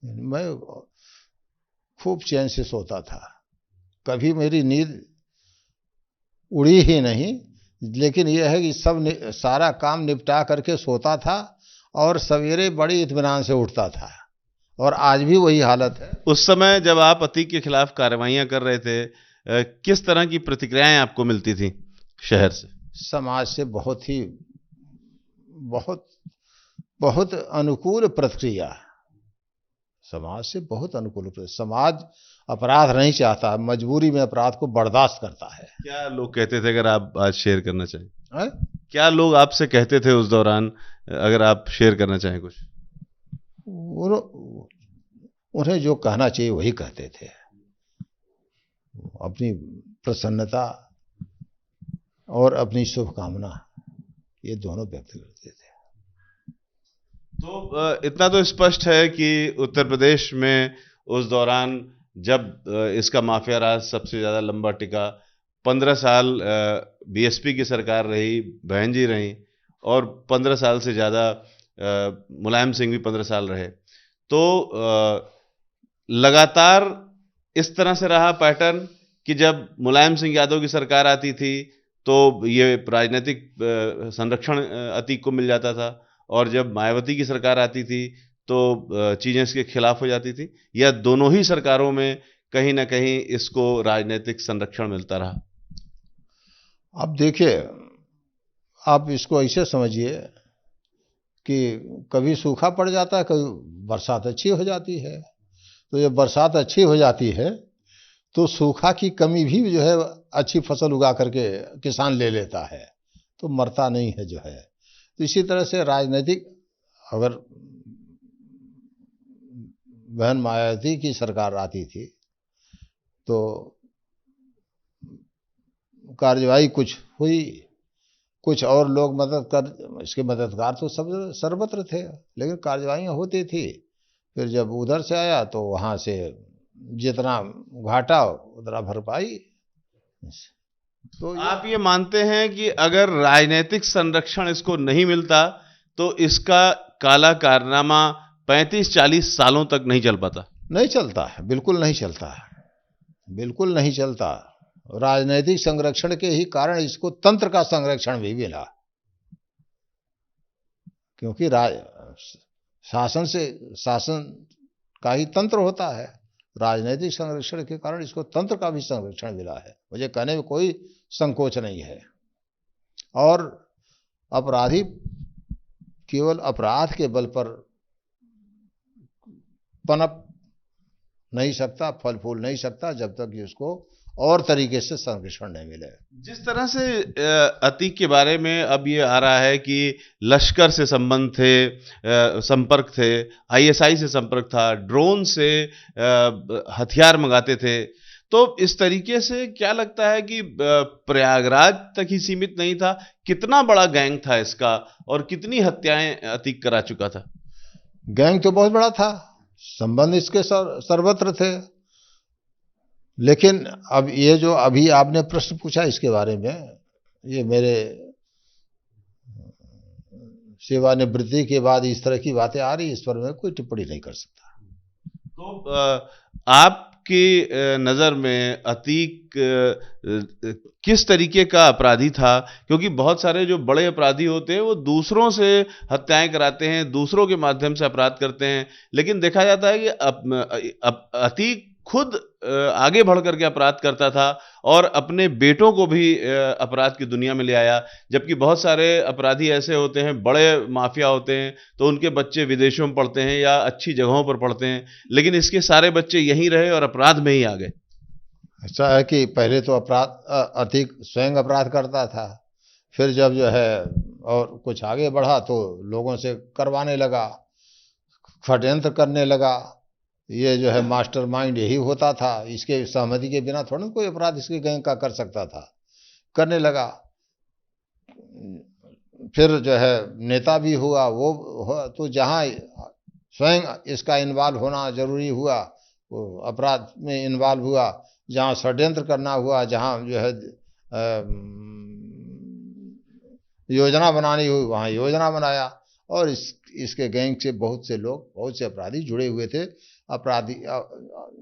मैं खूब चैन से सोता था, कभी मेरी नींद उड़ी ही नहीं। लेकिन यह है कि सारा काम निपटा करके सोता था और सवेरे बड़ी इत्मीनान से उठता था, और आज भी वही हालत है। उस समय जब आप अतीक के खिलाफ कार्रवाइयां कर रहे थे, किस तरह की प्रतिक्रियाएं आपको मिलती थी शहर से? समाज से बहुत अनुकूल प्रतिक्रिया। समाज से बहुत अनुकूल प्रतिक्रिया। समाज अपराध नहीं चाहता, मजबूरी में अपराध को बर्दाश्त करता है। क्या लोग कहते थे, अगर आप आज शेयर करना चाहें? है? क्या लोग आपसे कहते थे उस दौरान, अगर आप शेयर करना चाहें कुछ? उन्हें जो कहना चाहिए वही कहते थे। अपनी प्रसन्नता और अपनी शुभकामना, ये दोनों व्यक्त करते थे। तो इतना तो स्पष्ट है कि उत्तर प्रदेश में उस दौरान जब इसका माफिया राज सबसे ज्यादा लंबा टिका, 15 साल बीएसपी की सरकार रही, बहन जी रही, और 15 साल से ज्यादा मुलायम सिंह भी 15 साल रहे, तो लगातार इस तरह से रहा पैटर्न कि जब मुलायम सिंह यादव की सरकार आती थी तो ये राजनीतिक संरक्षण अतीक को मिल जाता था, और जब मायावती की सरकार आती थी तो चीजें इसके खिलाफ हो जाती थी, या दोनों ही सरकारों में कहीं ना कहीं इसको राजनीतिक संरक्षण मिलता रहा? अब देखिए, आप इसको ऐसे समझिए कि कभी सूखा पड़ जाता है, कभी बरसात अच्छी हो जाती है। तो जब बरसात अच्छी हो जाती है तो सूखा की कमी भी जो है अच्छी फसल उगा करके किसान ले लेता है, तो मरता नहीं है जो है। तो इसी तरह से राजनीतिक, अगर बहन मायावती की सरकार आती थी तो कार्यवाही कुछ हुई, कुछ और लोग मदद कर, इसके मददगार तो सब सर्वत्र थे, लेकिन कार्यवाहियाँ होती थी। फिर जब उधर से आया तो वहाँ से जितना घाटा उतना भरपाई। तो आप ये मानते हैं कि अगर राजनीतिक संरक्षण इसको नहीं मिलता तो इसका काला कारनामा 35-40 सालों तक नहीं चल पाता? नहीं चलता है, बिल्कुल नहीं चलता है, बिल्कुल नहीं चलता। राजनीतिक संरक्षण के ही कारण इसको तंत्र का संरक्षण भी मिला, क्योंकि शासन का ही तंत्र होता है। राजनीतिक संरक्षण के कारण इसको तंत्र का भी संरक्षण मिला है, मुझे कहने में कोई संकोच नहीं है। और अपराधी केवल अपराध के बल पर पनप नहीं सकता, फल फूल नहीं सकता, जब तक कि उसको और तरीके से संरक्षण नहीं मिले। जिस तरह से अतीक के बारे में अब ये आ रहा है कि लश्कर से संबंध थे, संपर्क थे, आईएसआई से संपर्क था, ड्रोन से हथियार मंगाते थे, तो इस तरीके से क्या लगता है कि प्रयागराज तक ही सीमित नहीं था? कितना बड़ा गैंग था इसका और कितनी हत्याएं अतीक करा चुका था? गैंग तो बहुत बड़ा था, संबंध इसके सर्वत्र थे। लेकिन अब ये जो अभी आपने प्रश्न पूछा इसके बारे में, ये मेरे सेवानिवृत्ति के बाद इस तरह की बातें आ रही, इस पर मैं कोई टिप्पणी नहीं कर सकता। तो आपकी नज़र में अतीक किस तरीके का अपराधी था? क्योंकि बहुत सारे जो बड़े अपराधी होते हैं वो दूसरों से हत्याएं कराते हैं, दूसरों के माध्यम से अपराध करते हैं, लेकिन देखा जाता है कि अतीक खुद आगे बढ़ करके अपराध करता था और अपने बेटों को भी अपराध की दुनिया में ले आया। जबकि बहुत सारे अपराधी ऐसे होते हैं, बड़े माफिया होते हैं, तो उनके बच्चे विदेशों में पढ़ते हैं या अच्छी जगहों पर पढ़ते हैं, लेकिन इसके सारे बच्चे यहीं रहे और अपराध में ही आ गए। ऐसा है कि पहले तो अतीक स्वयं अपराध करता था, फिर जब जो है और कुछ आगे बढ़ा तो लोगों से करवाने लगा, षड्यंत्र करने लगा। ये जो है मास्टरमाइंड यही होता था, इसके सहमति के बिना थोड़ा कोई अपराध इसके गैंग का कर सकता था, करने लगा। फिर जो है नेता भी हुआ, वो तो जहाँ स्वयं इसका इन्वॉल्व होना जरूरी हुआ वो अपराध में इन्वॉल्व हुआ, जहाँ षड्यंत्र करना हुआ, जहाँ जो है योजना बनानी हुई वहाँ योजना बनाया। और इसके गैंग से बहुत से लोग, बहुत से अपराधी जुड़े हुए थे। अपराधी,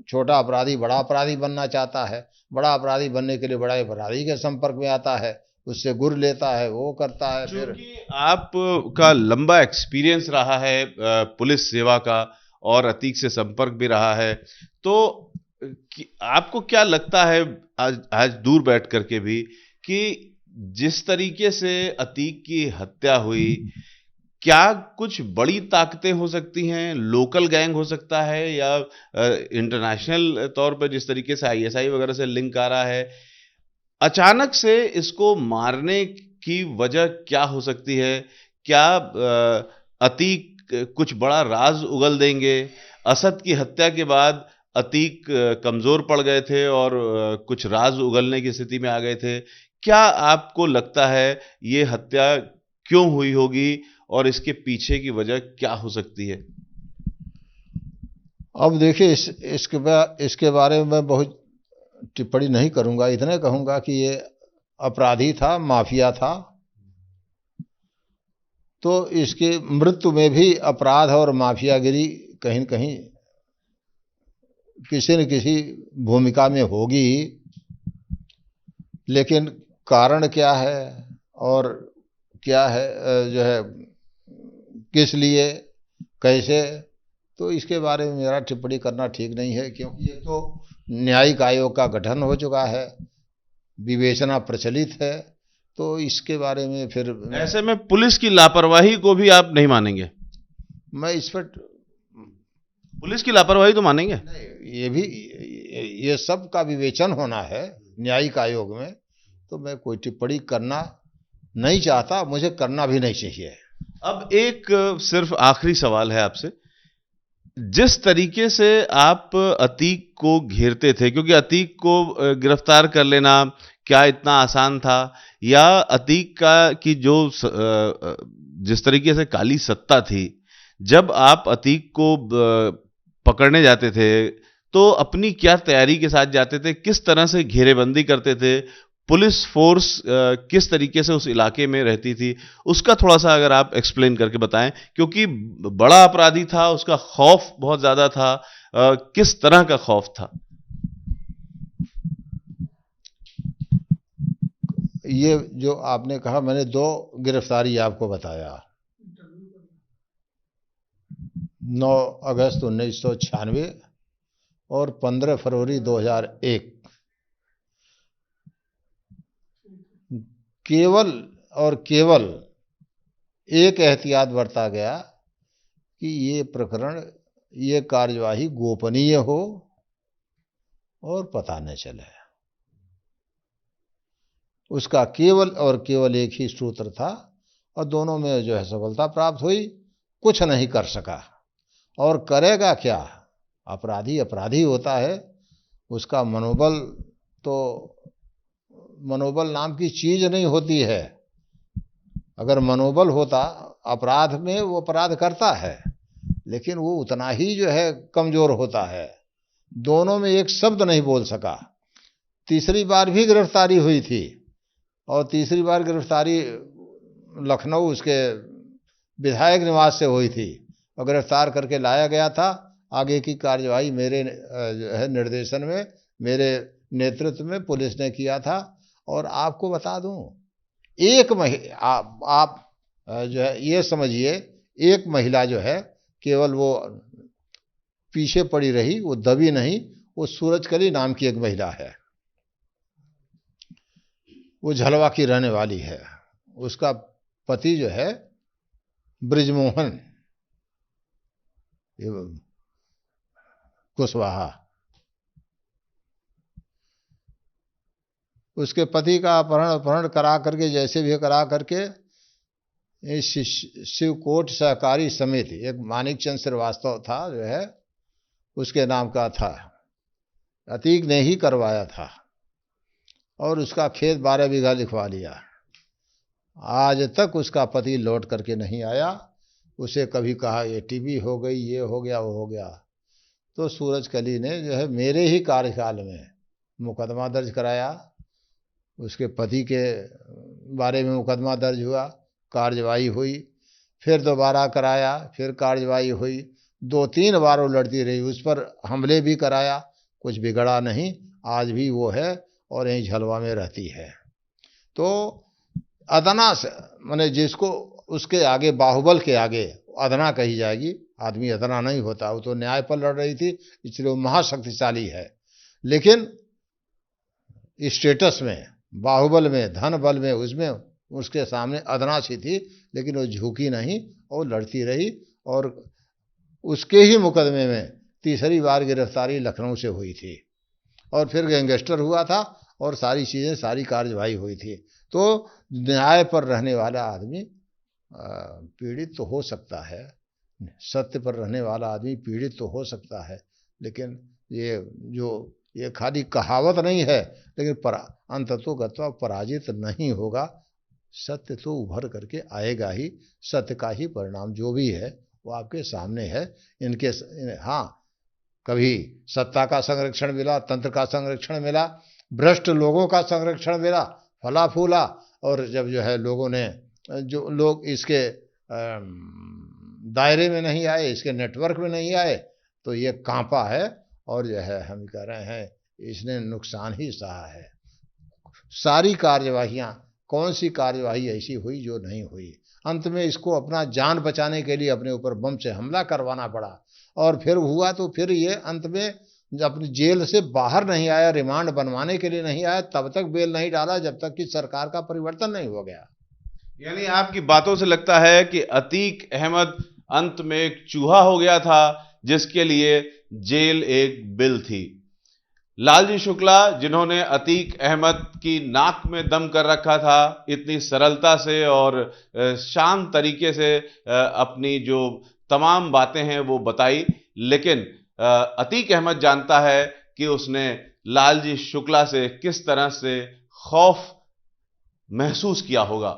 छोटा अपराधी बड़ा अपराधी बनना चाहता है, बड़ा अपराधी बनने के लिए बड़ा अपराधी के संपर्क में आता है, उससे गुर लेता है, वो करता है। फिर आपका लंबा एक्सपीरियंस रहा है पुलिस सेवा का और अतीक से संपर्क भी रहा है, तो आपको क्या लगता है आज दूर बैठ करके भी कि जिस तरीके से अतीक की हत्या हुई, क्या कुछ बड़ी ताकतें हो सकती हैं, लोकल गैंग हो सकता है, या इंटरनेशनल तौर पर जिस तरीके से आईएसआई वगैरह से लिंक आ रहा है, अचानक से इसको मारने की वजह क्या हो सकती है? क्या अतीक कुछ बड़ा राज उगल देंगे? असद की हत्या के बाद अतीक कमजोर पड़ गए थे और कुछ राज उगलने की स्थिति में आ गए थे। क्या आपको लगता है ये हत्या क्यों हुई होगी और इसके पीछे की वजह क्या हो सकती है? अब देखिए, इसके बारे में मैं बहुत टिप्पणी नहीं करूंगा, इतने कहूंगा कि ये अपराधी था, माफिया था, तो इसके मृत्यु में भी अपराध और माफियागिरी कहीं न कहीं किसी न किसी भूमिका में होगी। लेकिन कारण क्या है और क्या है जो है किस लिए कैसे, तो इसके बारे में मेरा टिप्पणी करना ठीक नहीं है, क्योंकि ये तो न्यायिक आयोग का गठन हो चुका है, विवेचना प्रचलित है, तो इसके बारे में फिर ऐसे में पुलिस की लापरवाही को भी आप नहीं मानेंगे? मैं इस पर पुलिस की लापरवाही तो मानेंगे? नहीं, ये भी ये सब का विवेचन होना है न्यायिक आयोग में, तो मैं कोई टिप्पणी करना नहीं चाहता, मुझे करना भी नहीं चाहिए। अब एक सिर्फ आखिरी सवाल है आपसे, जिस तरीके से आप अतीक को घेरते थे, क्योंकि अतीक को गिरफ्तार कर लेना क्या इतना आसान था, या अतीक का की जो जिस तरीके से काली सत्ता थी, जब आप अतीक को पकड़ने जाते थे तो अपनी क्या तैयारी के साथ जाते थे, किस तरह से घेरेबंदी करते थे, पुलिस फोर्स किस तरीके से उस इलाके में रहती थी, उसका थोड़ा सा अगर आप एक्सप्लेन करके बताएं, क्योंकि बड़ा अपराधी था, उसका खौफ बहुत ज्यादा था, किस तरह का खौफ था? ये जो आपने कहा, मैंने 2 गिरफ्तारी आपको बताया, 9 अगस्त 1996 और 15 फरवरी 2001। केवल और केवल एक एहतियात बरता गया कि ये प्रकरण, ये कार्यवाही गोपनीय हो और पता न चले। उसका केवल और केवल एक ही सूत्र था, और दोनों में जो है सफलता प्राप्त हुई। कुछ नहीं कर सका, और करेगा क्या? अपराधी अपराधी होता है, उसका मनोबल, तो मनोबल नाम की चीज नहीं होती है। अगर मनोबल होता अपराध में, वो अपराध करता है, लेकिन वो उतना ही जो है कमजोर होता है। दोनों में एक शब्द नहीं बोल सका। तीसरी बार भी गिरफ्तारी हुई थी, और तीसरी बार गिरफ्तारी लखनऊ उसके विधायक निवास से हुई थी, और गिरफ्तार करके लाया गया था। आगे की कार्यवाही मेरे जो है निर्देशन में, मेरे नेतृत्व में पुलिस ने किया था। और आपको बता दूं, एक आप जो है ये समझिए, एक महिला जो है केवल वो पीछे पड़ी रही, वो दबी नहीं। वो सूरजकली नाम की एक महिला है, वो झलवा की रहने वाली है। उसका पति जो है ब्रिजमोहन कुशवाहा, उसके पति का अपहरण करा करके, जैसे भी करा करके, शिवकोट सहकारी समिति, एक मानिक चंद श्रीवास्तव था जो है, उसके नाम का था, अतीक ने ही करवाया था, और उसका खेत 12 बीघा लिखवा लिया। आज तक उसका पति लौट करके नहीं आया। उसे कभी कहा ये टीबी हो गई, ये हो गया, वो हो गया। तो सूरजकली ने जो है मेरे ही कार्यकाल में मुकदमा दर्ज कराया, उसके पति के बारे में मुकदमा दर्ज हुआ, कार्यवाही हुई, फिर दोबारा कराया, फिर कार्यवाही हुई। 2-3 बार वो लड़ती रही, उस पर हमले भी कराया, कुछ बिगड़ा नहीं। आज भी वो है और यहीं झलवा में रहती है। तो अदना से, माने जिसको उसके आगे, बाहुबल के आगे अदना कही जाएगी, आदमी अदना नहीं होता। वो तो न्याय पर लड़ रही थी, इसलिए वो महाशक्तिशाली है। लेकिन स्टेटस में, बाहुबल में, धन बल में, उसमें उसके सामने अदना सी थी, लेकिन वो झुकी नहीं और लड़ती रही। और उसके ही मुकदमे में तीसरी बार गिरफ्तारी लखनऊ से हुई थी, और फिर गैंगस्टर हुआ था, और सारी चीज़ें, सारी कार्यवाही हुई थी। तो न्याय पर रहने वाला आदमी पीड़ित तो हो सकता है, सत्य पर रहने वाला आदमी पीड़ित तो हो सकता है, लेकिन ये खाली कहावत नहीं है, लेकिन अंततोगत्वा पराजित नहीं होगा। सत्य तो उभर करके आएगा ही। सत्य का ही परिणाम जो भी है वो आपके सामने है। हाँ, कभी सत्ता का संरक्षण मिला, तंत्र का संरक्षण मिला, भ्रष्ट लोगों का संरक्षण मिला, फला फूला। और जब जो है लोगों ने, जो लोग इसके दायरे में नहीं आए, इसके नेटवर्क में नहीं आए, तो ये कांपा है। और जो है हम कह रहे हैं, इसने नुकसान ही सहा है। सारी कार्यवाहियां, कौन सी कार्यवाही ऐसी हुई जो नहीं हुई। अंत में इसको अपना जान बचाने के लिए अपने ऊपर बम से हमला करवाना पड़ा, और फिर हुआ तो फिर ये अंत में जब अपनी जेल से बाहर नहीं आया, रिमांड बनवाने के लिए नहीं आया, तब तक बेल नहीं डाला जब तक कि सरकार का परिवर्तन नहीं हो गया। यानी आपकी बातों से लगता है कि अतीक अहमद अंत में एक चूहा हो गया था जिसके लिए जेल एक बिल थी। लालजी शुक्ला, जिन्होंने अतीक अहमद की नाक में दम कर रखा था, इतनी सरलता से और शांत तरीके से अपनी जो तमाम बातें हैं वो बताई, लेकिन अतीक अहमद जानता है कि उसने लालजी शुक्ला से किस तरह से खौफ महसूस किया होगा।